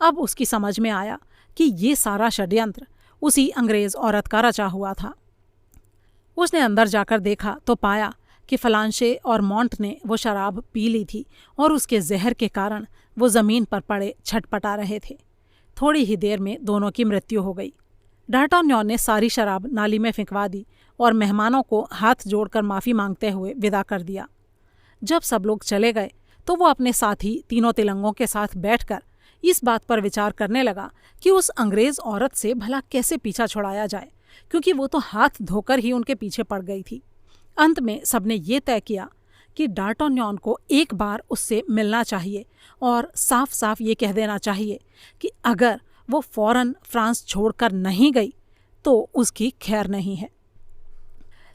अब उसकी समझ में आया कि ये सारा षड्यंत्र उसी अंग्रेज औरत का रचा हुआ था। उसने अंदर जाकर देखा तो पाया कि फलांशे और मॉन्ट ने वो शराब पी ली थी और उसके जहर के कारण वो ज़मीन पर पड़े छटपटा रहे थे। थोड़ी ही देर में दोनों की मृत्यु हो गई। डार्टान्यन ने सारी शराब नाली में फेंकवा दी और मेहमानों को हाथ जोड़कर माफ़ी मांगते हुए विदा कर दिया। जब सब लोग चले गए तो वो अपने साथी 3 तिलंगों के साथ बैठकर इस बात पर विचार करने लगा कि उस अंग्रेज औरत से भला कैसे पीछा छुड़ाया जाए, क्योंकि वो तो हाथ धोकर ही उनके पीछे पड़ गई थी। अंत में सबने ये तय किया कि डार्टन्योन को एक बार उससे मिलना चाहिए और साफ साफ ये कह देना चाहिए कि अगर वो फौरन फ्रांस छोड़कर नहीं गई तो उसकी खैर नहीं है।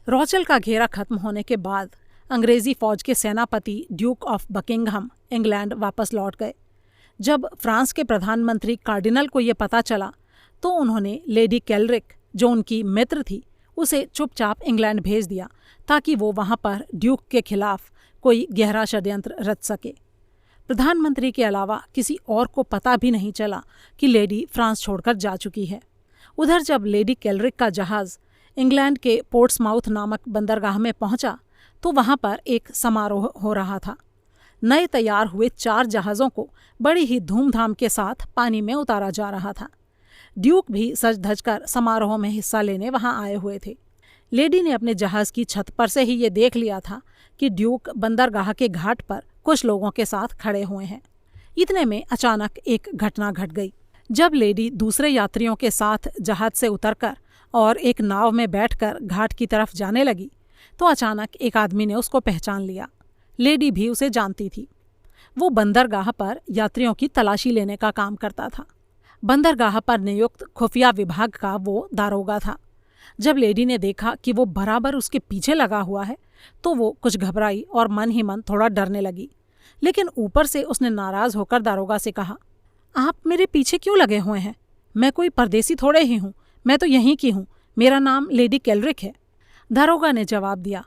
रोचेल का घेरा खत्म होने के बाद अंग्रेजी फौज के सेनापति ड्यूक ऑफ बकिंघम इंग्लैंड वापस लौट गए। जब फ्रांस के प्रधानमंत्री कार्डिनल को ये पता चला तो उन्होंने लेडी केल्रिक, जो उनकी मित्र थी, उसे चुपचाप इंग्लैंड भेज दिया ताकि वो वहाँ पर ड्यूक के खिलाफ कोई गहरा षड्यंत्र रच सके। प्रधानमंत्री के अलावा किसी और को पता भी नहीं चला कि लेडी फ्रांस छोड़कर जा चुकी है। उधर जब लेडी केल्रिक का जहाज़ इंग्लैंड के पोर्ट्समाउथ नामक बंदरगाह में पहुंचा तो वहां पर एक समारोह हो रहा था। नए तैयार हुए 4 जहाज़ों को बड़ी ही धूमधाम के साथ पानी में उतारा जा रहा था। ड्यूक भी सज धज कर समारोह में हिस्सा लेने वहां आए हुए थे। लेडी ने अपने जहाज़ की छत पर से ही ये देख लिया था कि ड्यूक बंदरगाह के घाट पर कुछ लोगों के साथ खड़े हुए हैं। इतने में अचानक एक घटना घट गई। जब लेडी दूसरे यात्रियों के साथ जहाज से उतरकर और एक नाव में बैठकर घाट की तरफ जाने लगी तो अचानक एक आदमी ने उसको पहचान लिया। लेडी भी उसे जानती थी। वो बंदरगाह पर यात्रियों की तलाशी लेने का काम करता था। बंदरगाह पर नियुक्त खुफिया विभाग का वो दारोगा था। जब लेडी ने देखा कि वो बराबर उसके पीछे लगा हुआ है तो वो कुछ घबराई और मन ही मन थोड़ा डरने लगी। लेकिन ऊपर से उसने नाराज होकर दारोगा से कहा, आप मेरे पीछे क्यों लगे हुए हैं? मैं कोई परदेसी थोड़े ही हूँ, मैं तो यहीं की हूँ। मेरा नाम लेडी केल्रिक है। दारोगा ने जवाब दिया,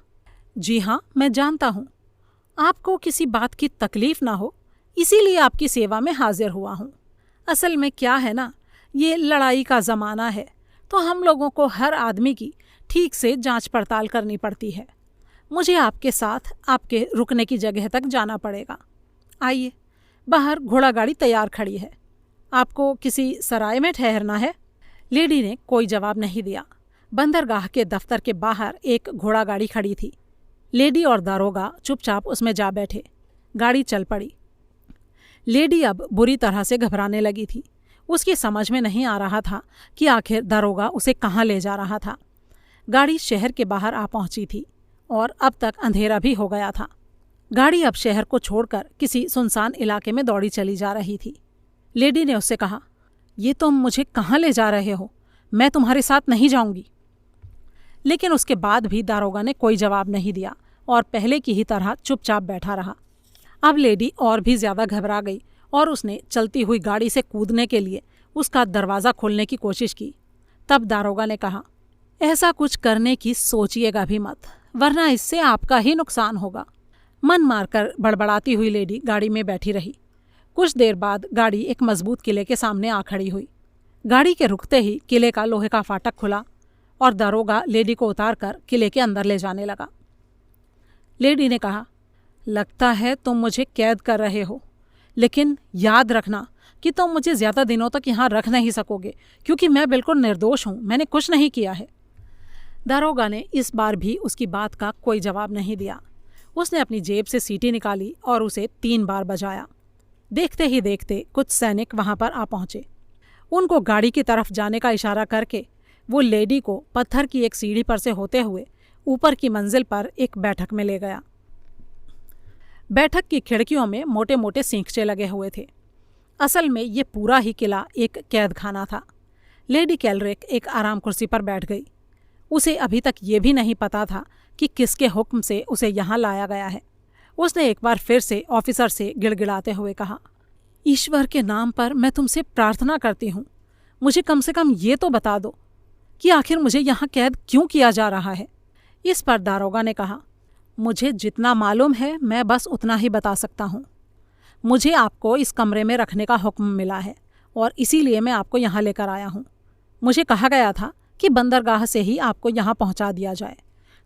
जी हाँ, मैं जानता हूँ। आपको किसी बात की तकलीफ ना हो इसीलिए आपकी सेवा में हाजिर हुआ हूँ। असल में क्या है ना, ये लड़ाई का ज़माना है तो हम लोगों को हर आदमी की ठीक से जांच पड़ताल करनी पड़ती है। मुझे आपके साथ आपके रुकने की जगह तक जाना पड़ेगा। आइए, बाहर घोड़ा गाड़ी तैयार खड़ी है। आपको किसी सराय में ठहरना है? लेडी ने कोई जवाब नहीं दिया। बंदरगाह के दफ्तर के बाहर एक घोड़ा गाड़ी खड़ी थी। लेडी और दारोगा चुपचाप उसमें जा बैठे। गाड़ी चल पड़ी। लेडी अब बुरी तरह से घबराने लगी थी। उसकी समझ में नहीं आ रहा था कि आखिर दारोगा उसे कहाँ ले जा रहा था। गाड़ी शहर के बाहर आ पहुंची थी और अब तक अंधेरा भी हो गया था। गाड़ी अब शहर को छोड़कर किसी सुनसान इलाके में दौड़ी चली जा रही थी। लेडी ने उससे कहा, ये तुम मुझे कहाँ ले जा रहे हो? मैं तुम्हारे साथ नहीं जाऊंगी। लेकिन उसके बाद भी दारोगा ने कोई जवाब नहीं दिया और पहले की ही तरह चुपचाप बैठा रहा। अब लेडी और भी ज्यादा घबरा गई और उसने चलती हुई गाड़ी से कूदने के लिए उसका दरवाज़ा खोलने की कोशिश की। तब दारोगा ने कहा, ऐसा कुछ करने की सोचिएगा भी मत, वरना इससे आपका ही नुकसान होगा। मन मारकर बड़बड़ाती हुई लेडी गाड़ी में बैठी रही। कुछ देर बाद गाड़ी एक मजबूत किले के सामने आ खड़ी हुई। गाड़ी के रुकते ही किले का लोहे का फाटक खुला और दारोगा लेडी को उतारकर किले के अंदर ले जाने लगा। लेडी ने कहा, लगता है तुम मुझे कैद कर रहे हो, लेकिन याद रखना कि तुम मुझे ज़्यादा दिनों तक यहाँ रख नहीं सकोगे क्योंकि मैं बिल्कुल निर्दोष हूँ, मैंने कुछ नहीं किया है। दारोगा ने इस बार भी उसकी बात का कोई जवाब नहीं दिया। उसने अपनी जेब से सीटी निकाली और उसे 3 बार बजाया। देखते ही देखते कुछ सैनिक वहाँ पर आ पहुँचे। उनको गाड़ी की तरफ जाने का इशारा करके वो लेडी को पत्थर की एक सीढ़ी पर से होते हुए ऊपर की मंजिल पर एक बैठक में ले गया। बैठक की खिड़कियों में मोटे मोटे सींखचे लगे हुए थे। असल में ये पूरा ही किला एक कैद खाना था। लेडी केल्रिक एक आराम कुर्सी पर बैठ गई। उसे अभी तक ये भी नहीं पता था कि किसके हुक्म से उसे यहाँ लाया गया है। उसने एक बार फिर से ऑफिसर से गिड़गिड़ाते हुए कहा, ईश्वर के नाम पर मैं तुमसे प्रार्थना करती हूँ, मुझे कम से कम ये तो बता दो कि आखिर मुझे यहाँ कैद क्यों किया जा रहा है। इस पर दारोगा ने कहा, मुझे जितना मालूम है मैं बस उतना ही बता सकता हूँ। मुझे आपको इस कमरे में रखने का हुक्म मिला है और इसीलिए मैं आपको यहाँ लेकर आया हूँ। मुझे कहा गया था कि बंदरगाह से ही आपको यहाँ पहुँचा दिया जाए,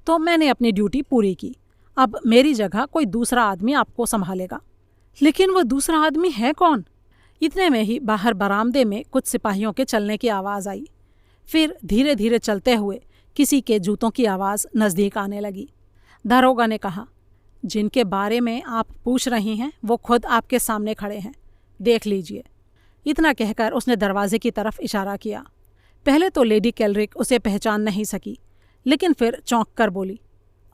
तो मैंने अपनी ड्यूटी पूरी की। अब मेरी जगह कोई दूसरा आदमी आपको संभालेगा। लेकिन वो दूसरा आदमी है कौन? इतने में ही बाहर बरामदे में कुछ सिपाहियों के चलने की आवाज़ आई। फिर धीरे धीरे चलते हुए किसी के जूतों की आवाज़ नज़दीक आने लगी। दारोगा ने कहा, जिनके बारे में आप पूछ रही हैं वो खुद आपके सामने खड़े हैं, देख लीजिए। इतना कहकर उसने दरवाजे की तरफ इशारा किया। पहले तो लेडी केल्रिक उसे पहचान नहीं सकी, लेकिन फिर चौंक कर बोली,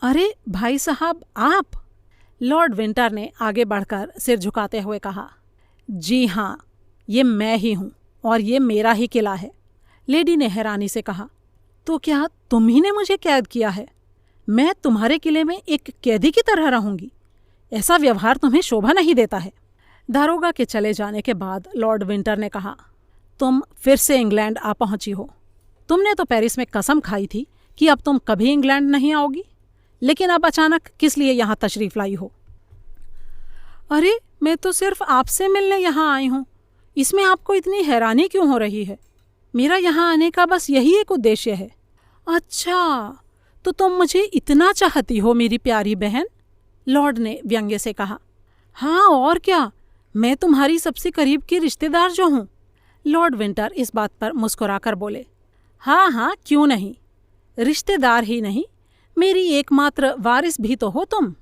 अरे भाई साहब आप। लॉर्ड विंटर ने आगे बढ़कर सिर झुकाते हुए कहा, जी हाँ, ये मैं ही हूँ और ये मेरा ही किला है। लेडी ने हैरानी से कहा, तो क्या तुम ही ने मुझे कैद किया है? मैं तुम्हारे किले में एक कैदी की तरह रहूंगी? ऐसा व्यवहार तुम्हें शोभा नहीं देता है। दारोगा के चले जाने के बाद लॉर्ड विंटर ने कहा, तुम फिर से इंग्लैंड आ पहुंची हो। तुमने तो पेरिस में कसम खाई थी कि अब तुम कभी इंग्लैंड नहीं आओगी, लेकिन अब अचानक किस लिए यहाँ तशरीफ लाई हो? अरे, मैं तो सिर्फ आपसे मिलने यहाँ आई हूँ, इसमें आपको इतनी हैरानी क्यों हो रही है? मेरा यहाँ आने का बस यही एक उद्देश्य है। अच्छा, तो तुम मुझे इतना चाहती हो मेरी प्यारी बहन? लॉर्ड ने व्यंग्य से कहा। हाँ और क्या, मैं तुम्हारी सबसे करीब की रिश्तेदार जो हूँ। लॉर्ड विंटर इस बात पर मुस्कुराकर बोले, हाँ हाँ, क्यों नहीं, रिश्तेदार ही नहीं, मेरी एकमात्र वारिस भी तो हो तुम।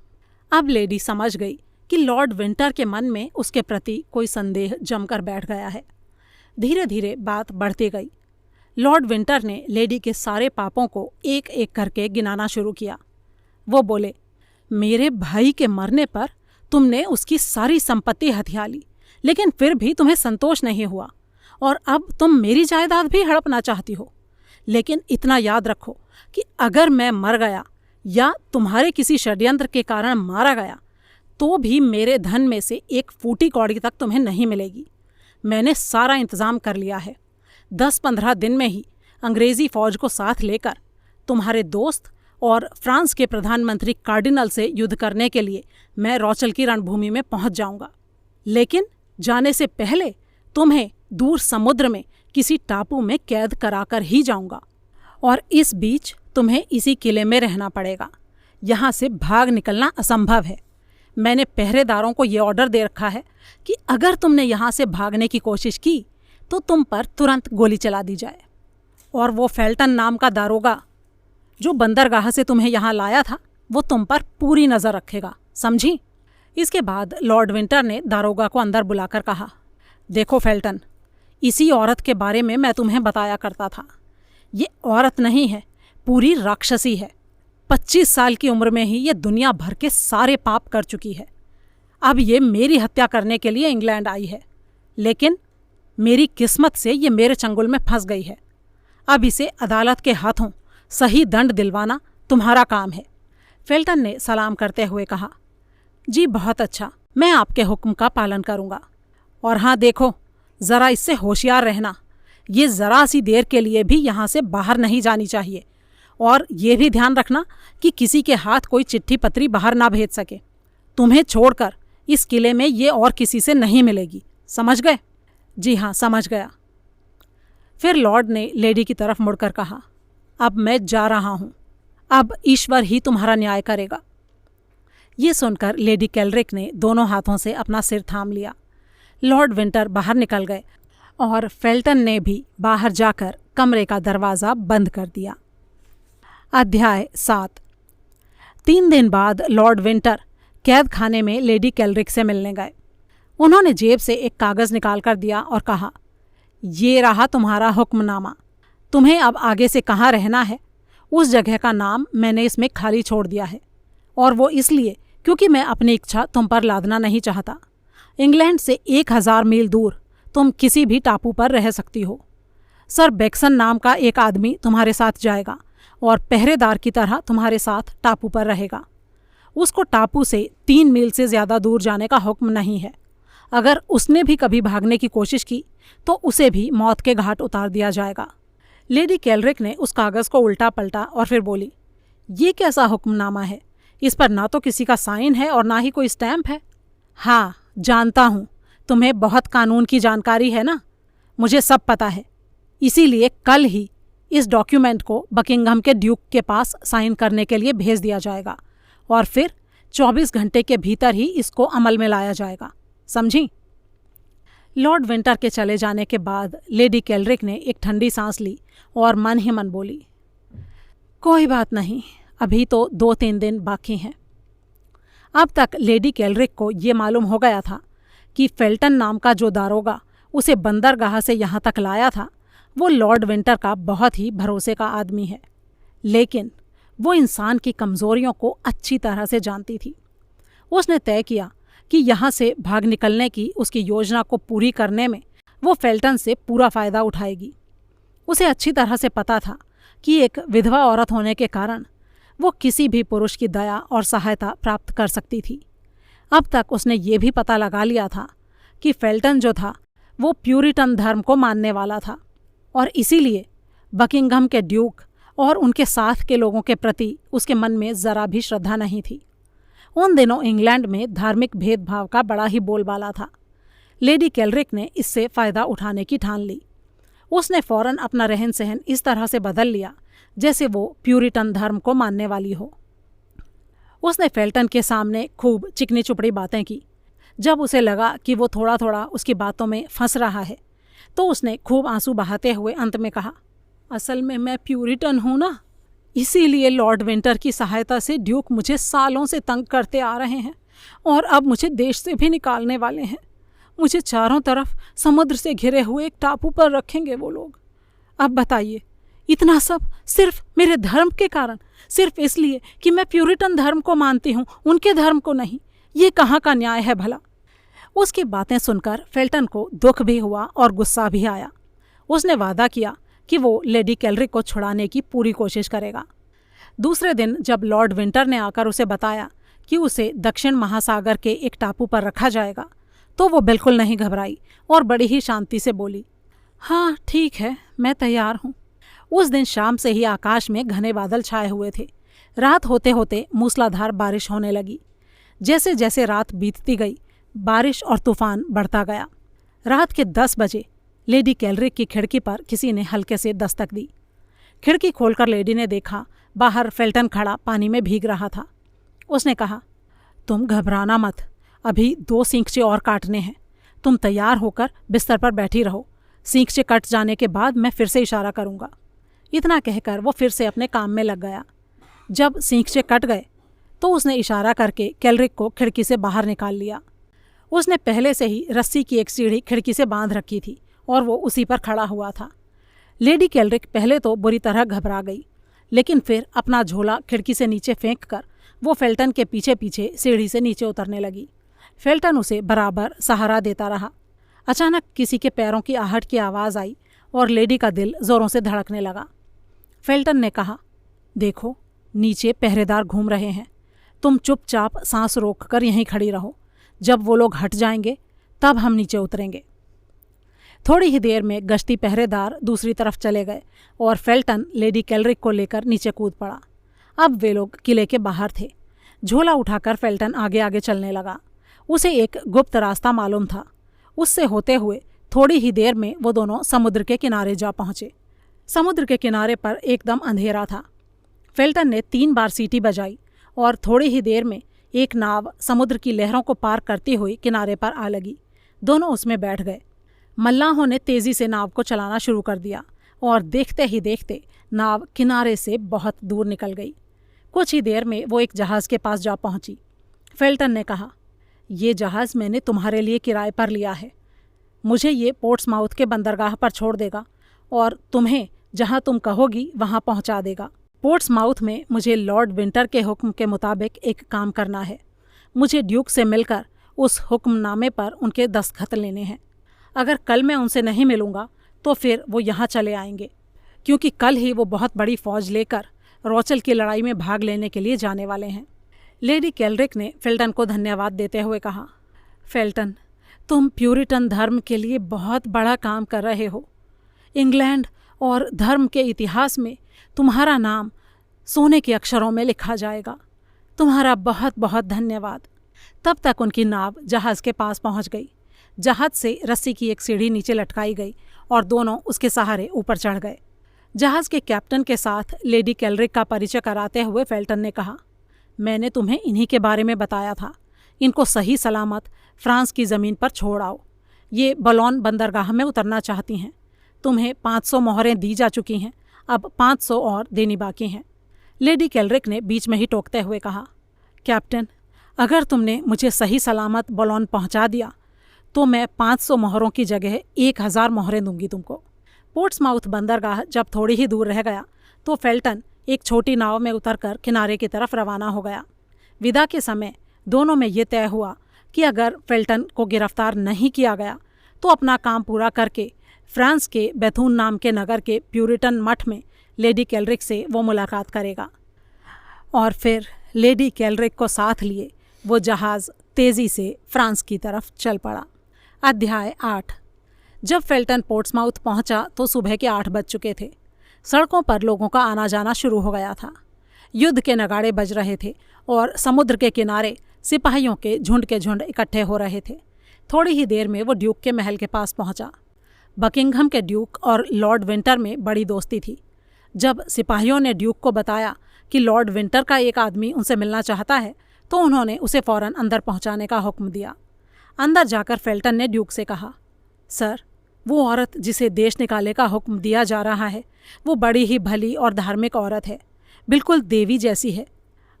अब लेडी समझ गई कि लॉर्ड विंटर के मन में उसके प्रति कोई संदेह जमकर बैठ गया है। धीरे धीरे बात बढ़ती गई। लॉर्ड विंटर ने लेडी के सारे पापों को एक एक करके गिनाना शुरू किया। वो बोले, मेरे भाई के मरने पर तुमने उसकी सारी संपत्ति हथिया ली, लेकिन फिर भी तुम्हें संतोष नहीं हुआ और अब तुम मेरी जायदाद भी हड़पना चाहती हो। लेकिन इतना याद रखो कि अगर मैं मर गया या तुम्हारे किसी षड्यंत्र के कारण मारा गया तो भी मेरे धन में से एक फूटी कौड़ी तक तुम्हें नहीं मिलेगी। मैंने सारा इंतजाम कर लिया है। 10-15 दिन में ही अंग्रेजी फौज को साथ लेकर तुम्हारे दोस्त और फ्रांस के प्रधानमंत्री कार्डिनल से युद्ध करने के लिए मैं रोचेल की रणभूमि में पहुंच जाऊंगा। लेकिन जाने से पहले तुम्हें दूर समुद्र में किसी टापू में कैद कराकर ही जाऊंगा और इस बीच तुम्हें इसी किले में रहना पड़ेगा। यहाँ से भाग निकलना असंभव है। मैंने पहरेदारों को ये ऑर्डर दे रखा है कि अगर तुमने यहाँ से भागने की कोशिश की तो तुम पर तुरंत गोली चला दी जाए। और वो फेल्टन नाम का दारोगा जो बंदरगाह से तुम्हें यहाँ लाया था, वो तुम पर पूरी नज़र रखेगा, समझी? इसके बाद लॉर्ड विंटर ने दारोगा को अंदर बुलाकर कहा, देखो फेल्टन, इसी औरत के बारे में मैं तुम्हें बताया करता था। ये औरत नहीं है, पूरी राक्षसी है। 25 साल की उम्र में ही ये दुनिया भर के सारे पाप कर चुकी है। अब ये मेरी हत्या करने के लिए इंग्लैंड आई है, लेकिन मेरी किस्मत से ये मेरे चंगुल में फंस गई है। अब इसे अदालत के हाथों सही दंड दिलवाना तुम्हारा काम है। फेल्टन ने सलाम करते हुए कहा, जी बहुत अच्छा, मैं आपके हुक्म का पालन करूँगा। और हाँ देखो, ज़रा इससे होशियार रहना, ये ज़रा सी देर के लिए भी यहाँ से बाहर नहीं जानी चाहिए। और ये भी ध्यान रखना कि किसी के हाथ कोई चिट्ठी पत्री बाहर ना भेज सके। तुम्हें छोड़कर इस किले में ये और किसी से नहीं मिलेगी, समझ गए? जी हाँ, समझ गया। फिर लॉर्ड ने लेडी की तरफ मुड़कर कहा, अब मैं जा रहा हूँ, अब ईश्वर ही तुम्हारा न्याय करेगा। ये सुनकर लेडी कैलरिक ने दोनों हाथों से अपना सिर थाम लिया। लॉर्ड विंटर बाहर निकल गए और फेल्टन ने भी बाहर जाकर कमरे का दरवाज़ा बंद कर दिया। अध्याय 7। 3 दिन बाद लॉर्ड विंटर कैद खाने में लेडी कैलरिक से मिलने गए। उन्होंने जेब से एक कागज़ निकाल कर दिया और कहा, ये रहा तुम्हारा हुक्मनामा। तुम्हें अब आगे से कहाँ रहना है, उस जगह का नाम मैंने इसमें खाली छोड़ दिया है, और वो इसलिए क्योंकि मैं अपनी इच्छा तुम पर लादना नहीं चाहता। इंग्लैंड से 1000 मील दूर तुम किसी भी टापू पर रह सकती हो। सर बेक्सन नाम का एक आदमी तुम्हारे साथ जाएगा और पहरेदार की तरह तुम्हारे साथ टापू पर रहेगा। उसको टापू से 3 मील से ज़्यादा दूर जाने का हुक्म नहीं है। अगर उसने भी कभी भागने की कोशिश की तो उसे भी मौत के घाट उतार दिया जाएगा। लेडी कैलरिक ने उस कागज़ को उल्टा पलटा और फिर बोली, ये कैसा हुक्मनामा है? इस पर ना तो किसी का साइन है और ना ही कोई स्टैम्प है। हाँ, जानता हूँ, तुम्हें बहुत कानून की जानकारी है ना, मुझे सब पता है। इसीलिए कल ही इस डॉक्यूमेंट को बकिंघम के ड्यूक के पास साइन करने के लिए भेज दिया जाएगा और फिर 24 घंटे के भीतर ही इसको अमल में लाया जाएगा, समझी? लॉर्ड विंटर के चले जाने के बाद लेडी कैलरिक ने एक ठंडी सांस ली और मन ही मन बोली, कोई बात नहीं, अभी तो 2-3 दिन बाकी हैं। अब तक लेडी कैलरिक को ये मालूम हो गया था कि फेल्टन नाम का जो दारोगा उसे बंदरगाह से यहाँ तक लाया था, वो लॉर्ड विंटर का बहुत ही भरोसे का आदमी है। लेकिन वो इंसान की कमज़ोरियों को अच्छी तरह से जानती थी। उसने तय किया कि यहाँ से भाग निकलने की उसकी योजना को पूरी करने में वो फेल्टन से पूरा फ़ायदा उठाएगी। उसे अच्छी तरह से पता था कि एक विधवा औरत होने के कारण वो किसी भी पुरुष की दया और सहायता प्राप्त कर सकती थी। अब तक उसने ये भी पता लगा लिया था कि फेल्टन जो था वो प्यूरिटन धर्म को मानने वाला था और इसीलिए बकिंघम के ड्यूक और उनके साथ के लोगों के प्रति उसके मन में ज़रा भी श्रद्धा नहीं थी। उन दिनों इंग्लैंड में धार्मिक भेदभाव का बड़ा ही बोलबाला था। लेडी केल्रिक ने इससे फ़ायदा उठाने की ठान ली। उसने फ़ौरन अपना रहन सहन इस तरह से बदल लिया जैसे वो प्यूरिटन धर्म को मानने वाली हो। उसने फेल्टन के सामने खूब चिकनी चुपड़ी बातें की। जब उसे लगा कि वो थोड़ा थोड़ा उसकी बातों में फंस रहा है तो उसने खूब आंसू बहाते हुए अंत में कहा, असल में मैं प्यूरिटन हूँ ना, इसीलिए लॉर्ड विंटर की सहायता से ड्यूक मुझे सालों से तंग करते आ रहे हैं और अब मुझे देश से भी निकालने वाले हैं। मुझे चारों तरफ समुद्र से घिरे हुए एक टापू पर रखेंगे वो लोग। अब बताइए, इतना सब सिर्फ मेरे धर्म के कारण, सिर्फ इसलिए कि मैं प्यूरिटन धर्म को मानती हूँ, उनके धर्म को नहीं। ये कहाँ का न्याय है भला। उसकी बातें सुनकर फेल्टन को दुख भी हुआ और गुस्सा भी आया। उसने वादा किया कि वो लेडी केल्रिक को छुड़ाने की पूरी कोशिश करेगा। दूसरे दिन जब लॉर्ड विंटर ने आकर उसे बताया कि उसे दक्षिण महासागर के एक टापू पर रखा जाएगा तो वो बिल्कुल नहीं घबराई और बड़ी ही शांति से बोली, हाँ ठीक है, मैं तैयार हूँ। उस दिन शाम से ही आकाश में घने बादल छाए हुए थे। रात होते होते मूसलाधार बारिश होने लगी। जैसे जैसे रात बीतती गई बारिश और तूफान बढ़ता गया। रात के 10 बजे लेडी केल्रिक की खिड़की पर किसी ने हल्के से दस्तक दी। खिड़की खोलकर लेडी ने देखा बाहर फेल्टन खड़ा पानी में भीग रहा था। उसने कहा, तुम घबराना मत, अभी 2 सींगचे और काटने हैं। तुम तैयार होकर बिस्तर पर बैठी रहो। सींगचे कट जाने के बाद मैं फिर से इशारा करूँगा। इतना कहकर वो फिर से अपने काम में लग गया। जब सींगचे कट गए तो उसने इशारा करके केल्रिक को खिड़की से बाहर निकाल लिया। उसने पहले से ही रस्सी की एक सीढ़ी खिड़की से बांध रखी थी और वो उसी पर खड़ा हुआ था। लेडी केल्रिक पहले तो बुरी तरह घबरा गई, लेकिन फिर अपना झोला खिड़की से नीचे फेंक कर वो फेल्टन के पीछे पीछे सीढ़ी से नीचे उतरने लगी। फेल्टन उसे बराबर सहारा देता रहा। अचानक किसी के पैरों की आहट की आवाज़ आई और लेडी का दिल ज़ोरों से धड़कने लगा। फेल्टन ने कहा, देखो नीचे पहरेदार घूम रहे हैं, तुम चुपचाप सांस रोक कर यहीं खड़ी रहो। जब वो लोग हट जाएंगे तब हम नीचे उतरेंगे। थोड़ी ही देर में गश्ती पहरेदार दूसरी तरफ चले गए और फेल्टन लेडी केल्रिक को लेकर नीचे कूद पड़ा। अब वे लोग किले के बाहर थे। झोला उठाकर फेल्टन आगे आगे चलने लगा। उसे एक गुप्त रास्ता मालूम था। उससे होते हुए थोड़ी ही देर में वो दोनों समुद्र के किनारे जा पहुँचे। समुद्र के किनारे पर एकदम अंधेरा था। फेल्टन ने 3 बार सीटी बजाई और थोड़ी ही देर में एक नाव समुद्र की लहरों को पार करती हुई किनारे पर आ लगी। दोनों उसमें बैठ गए। मल्लाहों ने तेज़ी से नाव को चलाना शुरू कर दिया और देखते ही देखते नाव किनारे से बहुत दूर निकल गई। कुछ ही देर में वो एक जहाज़ के पास जा पहुंची। फेल्टन ने कहा, ये जहाज़ मैंने तुम्हारे लिए किराए पर लिया है। मुझे ये पोर्ट्समाउथ के बंदरगाह पर छोड़ देगा और तुम्हें जहां तुम कहोगी वहां पहुंचा देगा। पोर्ट्समाउथ में मुझे लॉर्ड विंटर के हुक्म के मुताबिक एक काम करना है। मुझे ड्यूक से मिलकर उस हुक्मनामे पर उनके दस्तखत लेने हैं। अगर कल मैं उनसे नहीं मिलूँगा तो फिर वो यहाँ चले आएंगे, क्योंकि कल ही वो बहुत बड़ी फौज लेकर रोचल की लड़ाई में भाग लेने के लिए जाने वाले हैं। लेडी केल्रिक ने फेल्टन को धन्यवाद देते हुए कहा, फेल्टन, तुम प्यूरिटन धर्म के लिए बहुत बड़ा काम कर रहे हो। इंग्लैंड और धर्म के इतिहास में तुम्हारा नाम सोने के अक्षरों में लिखा जाएगा। तुम्हारा बहुत बहुत धन्यवाद। तब तक उनकी नाव जहाज़ के पास पहुंच गई। जहाज़ से रस्सी की एक सीढ़ी नीचे लटकाई गई और दोनों उसके सहारे ऊपर चढ़ गए। जहाज़ के कैप्टन के साथ लेडी केल्रिक का परिचय कराते हुए फेल्टन ने कहा, मैंने तुम्हें इन्हीं के बारे में बताया था। इनको सही सलामत फ्रांस की ज़मीन पर छोड़ आओ। ये बलौन बंदरगाह में उतरना चाहती हैं। तुम्हें 500 मोहरें दी जा चुकी हैं, अब 500 और देनी बाकी हैं। लेडी केल्रिक ने बीच में ही टोकते हुए कहा, कैप्टन, अगर तुमने मुझे सही सलामत बलौन पहुंचा दिया तो मैं 500 मोहरों की जगह 1000 मोहरें दूंगी तुमको। पोर्ट्समाउथ बंदरगाह जब थोड़ी ही दूर रह गया तो फेल्टन एक छोटी नाव में उतरकर किनारे की तरफ रवाना हो गया। विदा के समय दोनों में ये तय हुआ कि अगर फेल्टन को गिरफ्तार नहीं किया गया तो अपना काम पूरा करके फ्रांस के बेथून नाम के नगर के प्यूरिटन मठ में लेडी केल्रिक से वो मुलाकात करेगा। और फिर लेडी केल्रिक को साथ लिए वो जहाज़ तेज़ी से फ्रांस की तरफ चल पड़ा। अध्याय 8। जब फेल्टन पोर्ट्समाउथ पहुंचा तो सुबह के 8 बज चुके थे। सड़कों पर लोगों का आना जाना शुरू हो गया था। युद्ध के नगाड़े बज रहे थे और समुद्र के किनारे सिपाहियों के झुंड इकट्ठे हो रहे थे। थोड़ी ही देर में वो ड्यूक के महल के पास पहुंचा। बकिंघम के ड्यूक और लॉर्ड विंटर में बड़ी दोस्ती थी। जब सिपाहियों ने ड्यूक को बताया कि लॉर्ड विंटर का एक आदमी उनसे मिलना चाहता है तो उन्होंने उसे फौरन अंदर पहुंचाने का हुक्म दिया। अंदर जाकर फेल्टन ने ड्यूक से कहा, सर, वो औरत जिसे देश निकाले का हुक्म दिया जा रहा है वो बड़ी ही भली और धार्मिक औरत है, बिल्कुल देवी जैसी है।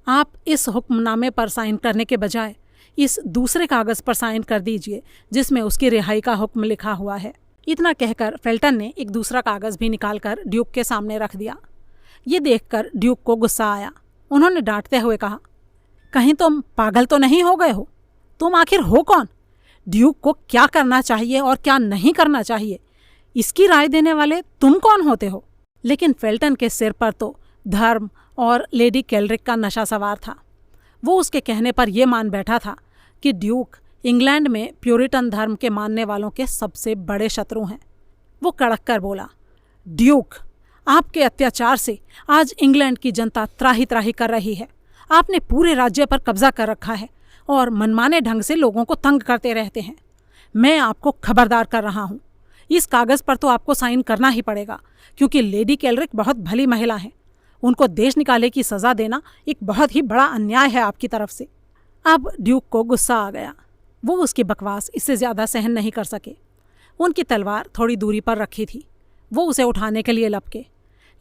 आप इस हुक्मनामे पर साइन करने के बजाय इस दूसरे कागज़ पर साइन कर दीजिए जिसमें उसकी रिहाई का हुक्म लिखा हुआ है। इतना कहकर फेल्टन ने एक दूसरा कागज़ भी निकालकर ड्यूक के सामने रख दिया। ये देखकर ड्यूक को गुस्सा आया। उन्होंने डांटते हुए कहा, कहीं तुम पागल तो नहीं हो गए हो? तुम आखिर हो कौन? ड्यूक को क्या करना चाहिए और क्या नहीं करना चाहिए, इसकी राय देने वाले तुम कौन होते हो? लेकिन फेल्टन के सिर पर तो धर्म और लेडी केल्रिक का नशा सवार था। वो उसके कहने पर यह मान बैठा था कि ड्यूक इंग्लैंड में प्यूरिटन धर्म के मानने वालों के सबसे बड़े शत्रु हैं। वो कड़क कर बोला, ड्यूक, आपके अत्याचार से आज इंग्लैंड की जनता त्राही त्राही कर रही है। आपने पूरे राज्य पर कब्जा कर रखा है और मनमाने ढंग से लोगों को तंग करते रहते हैं। मैं आपको खबरदार कर रहा हूँ, इस कागज़ पर तो आपको साइन करना ही पड़ेगा क्योंकि लेडी केल्रिक बहुत भली महिला है। उनको देश निकाले की सज़ा देना एक बहुत ही बड़ा अन्याय है आपकी तरफ से। अब ड्यूक को गुस्सा आ गया। वो उसकी बकवास इससे ज़्यादा सहन नहीं कर सके। उनकी तलवार थोड़ी दूरी पर रखी थी। वो उसे उठाने के लिए लपके,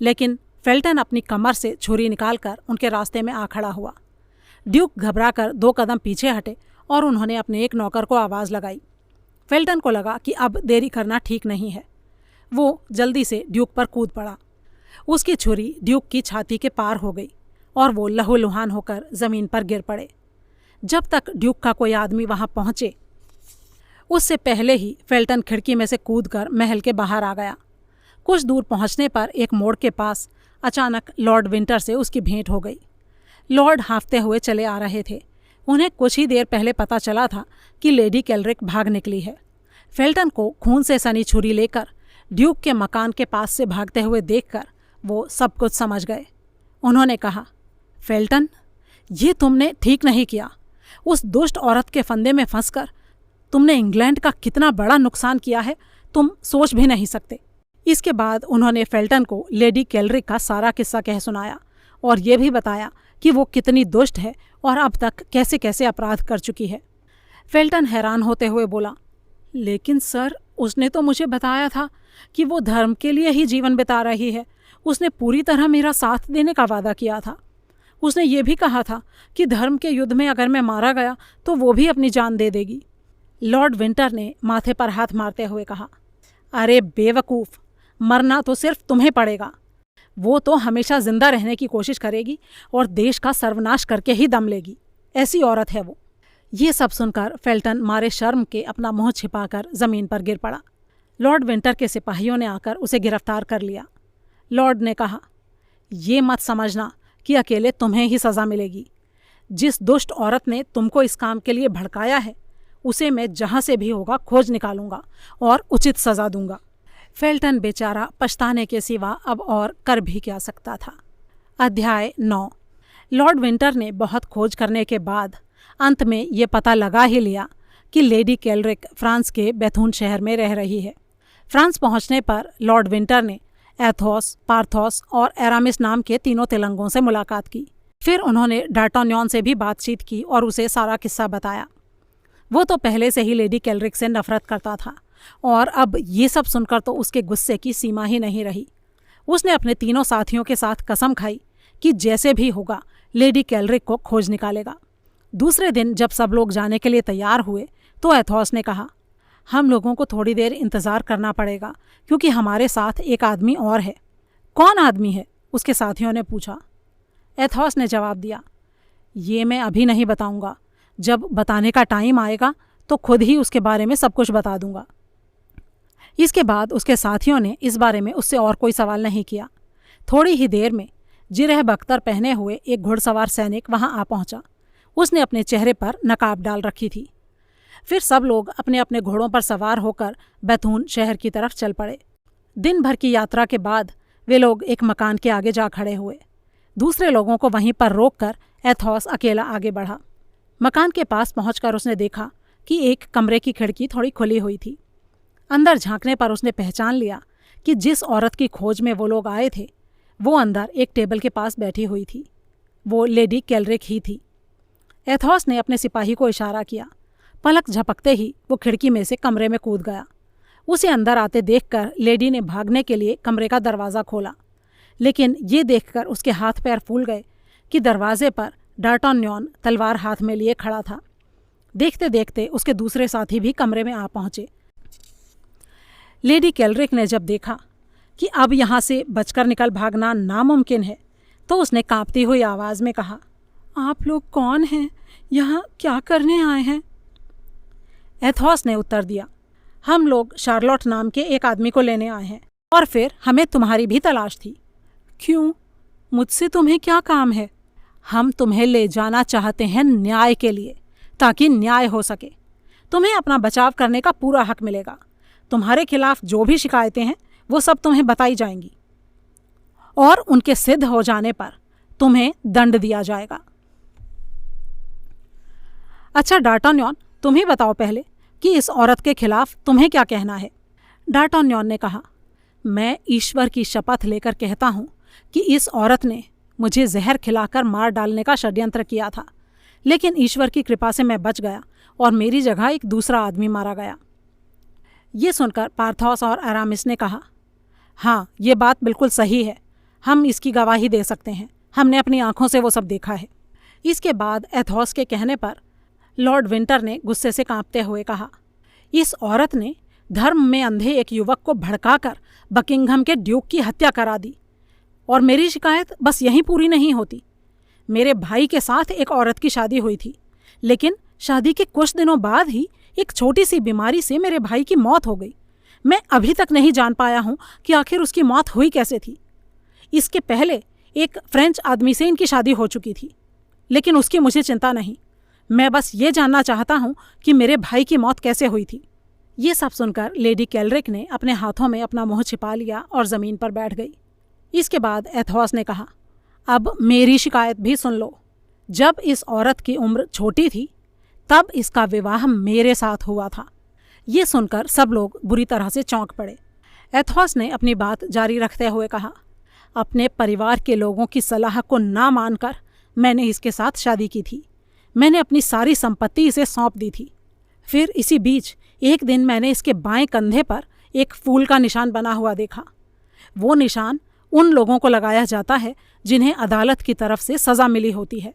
लेकिन फेल्टन अपनी कमर से छुरी निकालकर उनके रास्ते में आ खड़ा हुआ। ड्यूक घबराकर 2 कदम पीछे हटे और उन्होंने अपने एक नौकर को आवाज़ लगाई। फेल्टन को लगा कि अब देरी करना ठीक नहीं है। वो जल्दी से ड्यूक पर कूद पड़ा। उसकी छुरी ड्यूक की छाती के पार हो गई और वो लहूलुहान होकर ज़मीन पर गिर पड़े। जब तक ड्यूक का कोई आदमी वहाँ पहुँचे उससे पहले ही फेल्टन खिड़की में से कूदकर महल के बाहर आ गया। कुछ दूर पहुँचने पर एक मोड़ के पास अचानक लॉर्ड विंटर से उसकी भेंट हो गई। लॉर्ड हाँफते हुए चले आ रहे थे। उन्हें कुछ ही देर पहले पता चला था कि लेडी केल्रिक भाग निकली है। फेल्टन को खून से सनी छुरी लेकर ड्यूक के मकान के पास से भागते हुए देखकर वो सब कुछ समझ गए। उन्होंने कहा, फेल्टन, ये तुमने ठीक नहीं किया। उस दुष्ट औरत के फंदे में फंसकर तुमने इंग्लैंड का कितना बड़ा नुकसान किया है तुम सोच भी नहीं सकते। इसके बाद उन्होंने फेल्टन को लेडी केल्रिक का सारा किस्सा कह सुनाया और ये भी बताया कि वो कितनी दुष्ट है और अब तक कैसे कैसे अपराध कर चुकी है। फेल्टन हैरान होते हुए बोला, लेकिन सर, उसने तो मुझे बताया था कि वो धर्म के लिए ही जीवन बिता रही है। उसने पूरी तरह मेरा साथ देने का वादा किया था। उसने ये भी कहा था कि धर्म के युद्ध में अगर मैं मारा गया तो वो भी अपनी जान दे देगी। लॉर्ड विंटर ने माथे पर हाथ मारते हुए कहा, अरे बेवकूफ़, मरना तो सिर्फ तुम्हें पड़ेगा। वो तो हमेशा जिंदा रहने की कोशिश करेगी और देश का सर्वनाश करके ही दम लेगी। ऐसी औरत है वो। ये सब सुनकर फेल्टन मारे शर्म के अपना मुंह छिपाकर ज़मीन पर गिर पड़ा। लॉर्ड विंटर के सिपाहियों ने आकर उसे गिरफ्तार कर लिया। लॉर्ड ने कहा, ये मत समझना कि अकेले तुम्हें ही सज़ा मिलेगी। जिस दुष्ट औरत ने तुमको इस काम के लिए भड़काया है उसे मैं जहाँ से भी होगा खोज निकालूंगा और उचित सज़ा दूंगा। फेल्टन बेचारा पछताने के सिवा अब और कर भी क्या सकता था। अध्याय 9। लॉर्ड विंटर ने बहुत खोज करने के बाद अंत में ये पता लगा ही लिया कि लेडी केल्रिक फ्रांस के बेथून शहर में रह रही है। फ्रांस पहुंचने पर लॉर्ड विंटर ने एथोस, पार्थोस और एरामिस नाम के 3 तिलंगों से मुलाकात की। फिर उन्होंने डार्टान्योन से भी बातचीत की और उसे सारा किस्सा बताया। वो तो पहले से ही लेडी केल्रिक से नफरत करता था और अब ये सब सुनकर तो उसके गुस्से की सीमा ही नहीं रही। उसने अपने 3 साथियों के साथ कसम खाई कि जैसे भी होगा लेडी केल्रिक को खोज निकालेगा। दूसरे दिन जब सब लोग जाने के लिए तैयार हुए तो एथोस ने कहा, हम लोगों को थोड़ी देर इंतज़ार करना पड़ेगा क्योंकि हमारे साथ एक आदमी और है। कौन आदमी है? उसके साथियों ने पूछा। एथोस ने जवाब दिया, ये मैं अभी नहीं बताऊंगा, जब बताने का टाइम आएगा तो खुद ही उसके बारे में सब कुछ बता दूंगा। इसके बाद उसके साथियों ने इस बारे में उससे और कोई सवाल नहीं किया। थोड़ी ही देर में जिरह बख्तर पहने हुए एक घुड़सवार सैनिक वहां आ पहुंचा। उसने अपने चेहरे पर नकाब डाल रखी थी। फिर सब लोग अपने अपने घोड़ों पर सवार होकर बैतून शहर की तरफ चल पड़े। दिन भर की यात्रा के बाद वे लोग एक मकान के आगे जा खड़े हुए। दूसरे लोगों को वहीं पर रोककर एथोस अकेला आगे बढ़ा। मकान के पास पहुंचकर उसने देखा कि एक कमरे की खिड़की थोड़ी खुली हुई थी। अंदर झांकने पर उसने पहचान लिया कि जिस औरत की खोज में वो लोग आए थे वो अंदर एक टेबल के पास बैठी हुई थी। वो लेडी केल्रिक ही थी। एथोस ने अपने सिपाही को इशारा किया। पलक झपकते ही वो खिड़की में से कमरे में कूद गया। उसे अंदर आते देखकर लेडी ने भागने के लिए कमरे का दरवाज़ा खोला, लेकिन ये देखकर उसके हाथ पैर फूल गए कि दरवाजे पर डार्टन्योन तलवार हाथ में लिए खड़ा था। देखते देखते उसके दूसरे साथी भी कमरे में आ पहुंचे। लेडी केल्रिक ने जब देखा कि अब यहाँ से बचकर निकल भागना नामुमकिन है तो उसने कांपती हुई आवाज़ में कहा, आप लोग कौन हैं? यहाँ क्या करने आए हैं? एथोस ने उत्तर दिया, हम लोग शार्लोट नाम के एक आदमी को लेने आए हैं और फिर हमें तुम्हारी भी तलाश थी। क्यों? मुझसे तुम्हें क्या काम है? हम तुम्हें ले जाना चाहते हैं न्याय के लिए, ताकि न्याय हो सके। तुम्हें अपना बचाव करने का पूरा हक मिलेगा। तुम्हारे खिलाफ जो भी शिकायतें हैं वो सब तुम्हें बताई जाएंगी और उनके सिद्ध हो जाने पर तुम्हें दंड दिया जाएगा। अच्छा डार्टन्योन, तुम ही बताओ पहले कि इस औरत के खिलाफ तुम्हें क्या कहना है? डार्टन्योन ने कहा, मैं ईश्वर की शपथ लेकर कहता हूं कि इस औरत ने मुझे जहर खिलाकर मार डालने का षड्यंत्र किया था, लेकिन ईश्वर की कृपा से मैं बच गया और मेरी जगह एक दूसरा आदमी मारा गया। ये सुनकर पार्थोस और अरामिस ने कहा, हाँ, ये बात बिल्कुल सही है। हम इसकी गवाही दे सकते हैं। हमने अपनी आंखों से वो सब देखा है। इसके बाद एथोस के कहने पर लॉर्ड विंटर ने गुस्से से कांपते हुए कहा, इस औरत ने धर्म में अंधे एक युवक को भड़काकर बकिंघम के ड्यूक की हत्या करा दी और मेरी शिकायत बस यहीं पूरी नहीं होती। मेरे भाई के साथ एक औरत की शादी हुई थी, लेकिन शादी के कुछ दिनों बाद ही एक छोटी सी बीमारी से मेरे भाई की मौत हो गई। मैं अभी तक नहीं जान पाया हूं कि आखिर उसकी मौत हुई कैसे थी। इसके पहले एक फ्रेंच आदमी से इनकी शादी हो चुकी थी, लेकिन उसकी मुझे चिंता नहीं। मैं बस ये जानना चाहता हूं कि मेरे भाई की मौत कैसे हुई थी। ये सब सुनकर लेडी केल्रिक ने अपने हाथों में अपना मुंह छिपा लिया और ज़मीन पर बैठ गई। इसके बाद एथोस ने कहा, अब मेरी शिकायत भी सुन लो। जब इस औरत की उम्र छोटी थी तब इसका विवाह मेरे साथ हुआ था। ये सुनकर सब लोग बुरी तरह से चौंक पड़े। एथोस ने अपनी बात जारी रखते हुए कहा, अपने परिवार के लोगों की सलाह को ना मानकर मैंने इसके साथ शादी की थी। मैंने अपनी सारी संपत्ति इसे सौंप दी थी। फिर इसी बीच एक दिन मैंने इसके बाएं कंधे पर एक फूल का निशान बना हुआ देखा। वो निशान उन लोगों को लगाया जाता है जिन्हें अदालत की तरफ से सज़ा मिली होती है।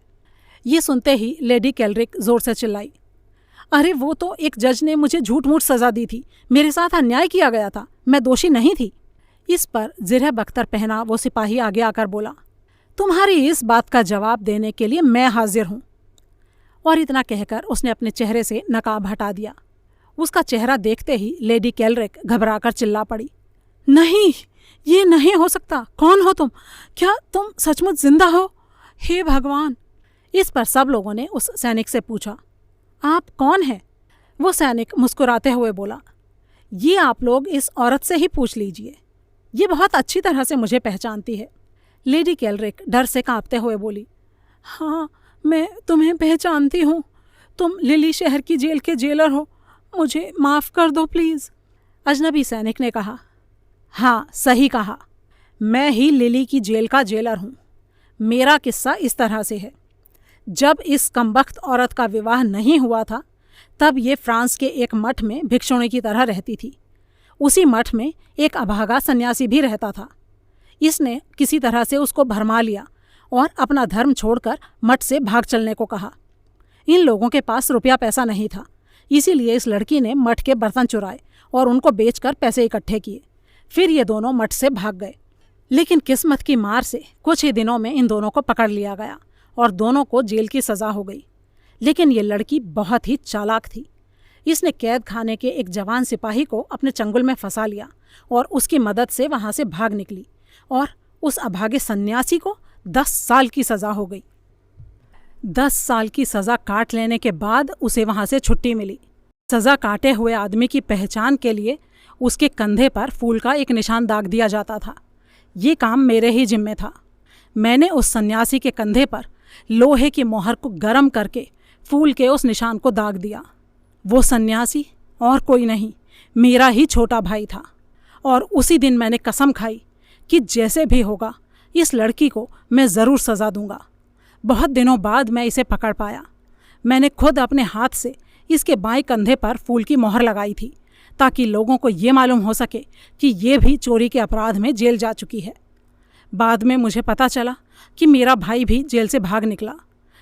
ये सुनते ही लेडी केल्रिक जोर से चिल्लाई, अरे वो तो एक जज ने मुझे झूठ मूठ सज़ा दी थी। मेरे साथ अन्याय किया गया था। मैं दोषी नहीं थी। इस पर जिरह बख्तर पहना वो सिपाही आगे आकर बोला, तुम्हारी इस बात का जवाब देने के लिए मैं हाजिर हूँ। और इतना कहकर उसने अपने चेहरे से नकाब हटा दिया। उसका चेहरा देखते ही लेडी केल्रिक घबराकर चिल्ला पड़ी, नहीं, ये नहीं हो सकता। कौन हो तुम? क्या तुम सचमुच जिंदा हो? हे भगवान! इस पर सब लोगों ने उस सैनिक से पूछा, आप कौन हैं? वो सैनिक मुस्कुराते हुए बोला, ये आप लोग इस औरत से ही पूछ लीजिए। ये बहुत अच्छी तरह से मुझे पहचानती है। लेडी केल्रिक डर से कांपते हुए बोली, हाँ, मैं तुम्हें पहचानती हूँ। तुम लिली शहर की जेल के जेलर हो। मुझे माफ़ कर दो प्लीज़। अजनबी सैनिक ने कहा, हाँ, सही कहा। मैं ही लिली की जेल का जेलर हूँ। मेरा किस्सा इस तरह से है। जब इस कमबख्त औरत का विवाह नहीं हुआ था तब ये फ्रांस के एक मठ में भिक्षुणी की तरह रहती थी। उसी मठ में एक अभागा सन्यासी भी रहता था। इसने किसी तरह से उसको भरमा लिया और अपना धर्म छोड़कर मठ से भाग चलने को कहा। इन लोगों के पास रुपया पैसा नहीं था, इसीलिए इस लड़की ने मठ के बर्तन चुराए और उनको बेचकर पैसे इकट्ठे किए। फिर ये दोनों मठ से भाग गए, लेकिन किस्मत की मार से कुछ ही दिनों में इन दोनों को पकड़ लिया गया और दोनों को जेल की सज़ा हो गई। लेकिन ये लड़की बहुत ही चालाक थी। इसने कैद खाने के एक जवान सिपाही को अपने चंगुल में फंसा लिया और उसकी मदद से वहाँ से भाग निकली और उस अभागे सन्यासी को 10 साल की सज़ा हो गई। 10 साल की सज़ा काट लेने के बाद उसे वहाँ से छुट्टी मिली। सज़ा काटे हुए आदमी की पहचान के लिए उसके कंधे पर फूल का एक निशान दाग दिया जाता था। ये काम मेरे ही जिम्मे था। मैंने उस सन्यासी के कंधे पर लोहे की मोहर को गर्म करके फूल के उस निशान को दाग दिया। वो सन्यासी और कोई नहीं, मेरा ही छोटा भाई था। और उसी दिन मैंने कसम खाई कि जैसे भी होगा इस लड़की को मैं ज़रूर सज़ा दूंगा। बहुत दिनों बाद मैं इसे पकड़ पाया। मैंने खुद अपने हाथ से इसके बाएं कंधे पर फूल की मोहर लगाई थी ताकि लोगों को ये मालूम हो सके कि ये भी चोरी के अपराध में जेल जा चुकी है। बाद में मुझे पता चला कि मेरा भाई भी जेल से भाग निकला।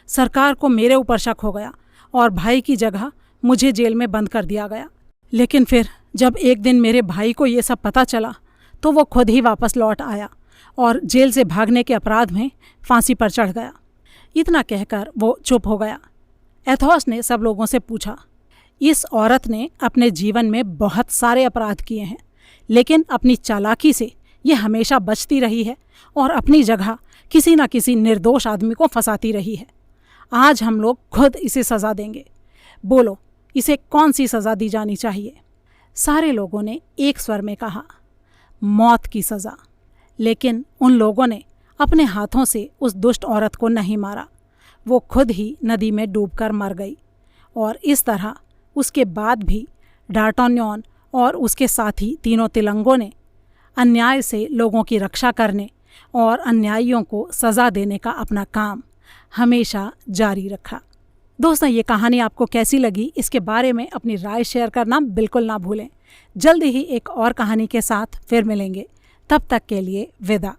सरकार को मेरे ऊपर शक हो गया और भाई की जगह मुझे जेल में बंद कर दिया गया। लेकिन फिर जब एक दिन मेरे भाई को ये सब पता चला तो वो खुद ही वापस लौट आया और जेल से भागने के अपराध में फांसी पर चढ़ गया। इतना कहकर वो चुप हो गया। एथोस ने सब लोगों से पूछा, इस औरत ने अपने जीवन में बहुत सारे अपराध किए हैं, लेकिन अपनी चालाकी से ये हमेशा बचती रही है और अपनी जगह किसी न किसी निर्दोष आदमी को फंसाती रही है। आज हम लोग खुद इसे सज़ा देंगे। बोलो, इसे कौन सी सज़ा दी जानी चाहिए? सारे लोगों ने एक स्वर में कहा, मौत की सज़ा। लेकिन उन लोगों ने अपने हाथों से उस दुष्ट औरत को नहीं मारा। वो खुद ही नदी में डूबकर मर गई। और इस तरह उसके बाद भी डार्टान्योन और उसके साथी तीनों तिलंगों ने अन्याय से लोगों की रक्षा करने और अन्यायियों को सज़ा देने का अपना काम हमेशा जारी रखा। दोस्तों, ये कहानी आपको कैसी लगी, इसके बारे में अपनी राय शेयर करना बिल्कुल ना भूलें। जल्दी ही एक और कहानी के साथ फिर मिलेंगे। तब तक के लिए विदा।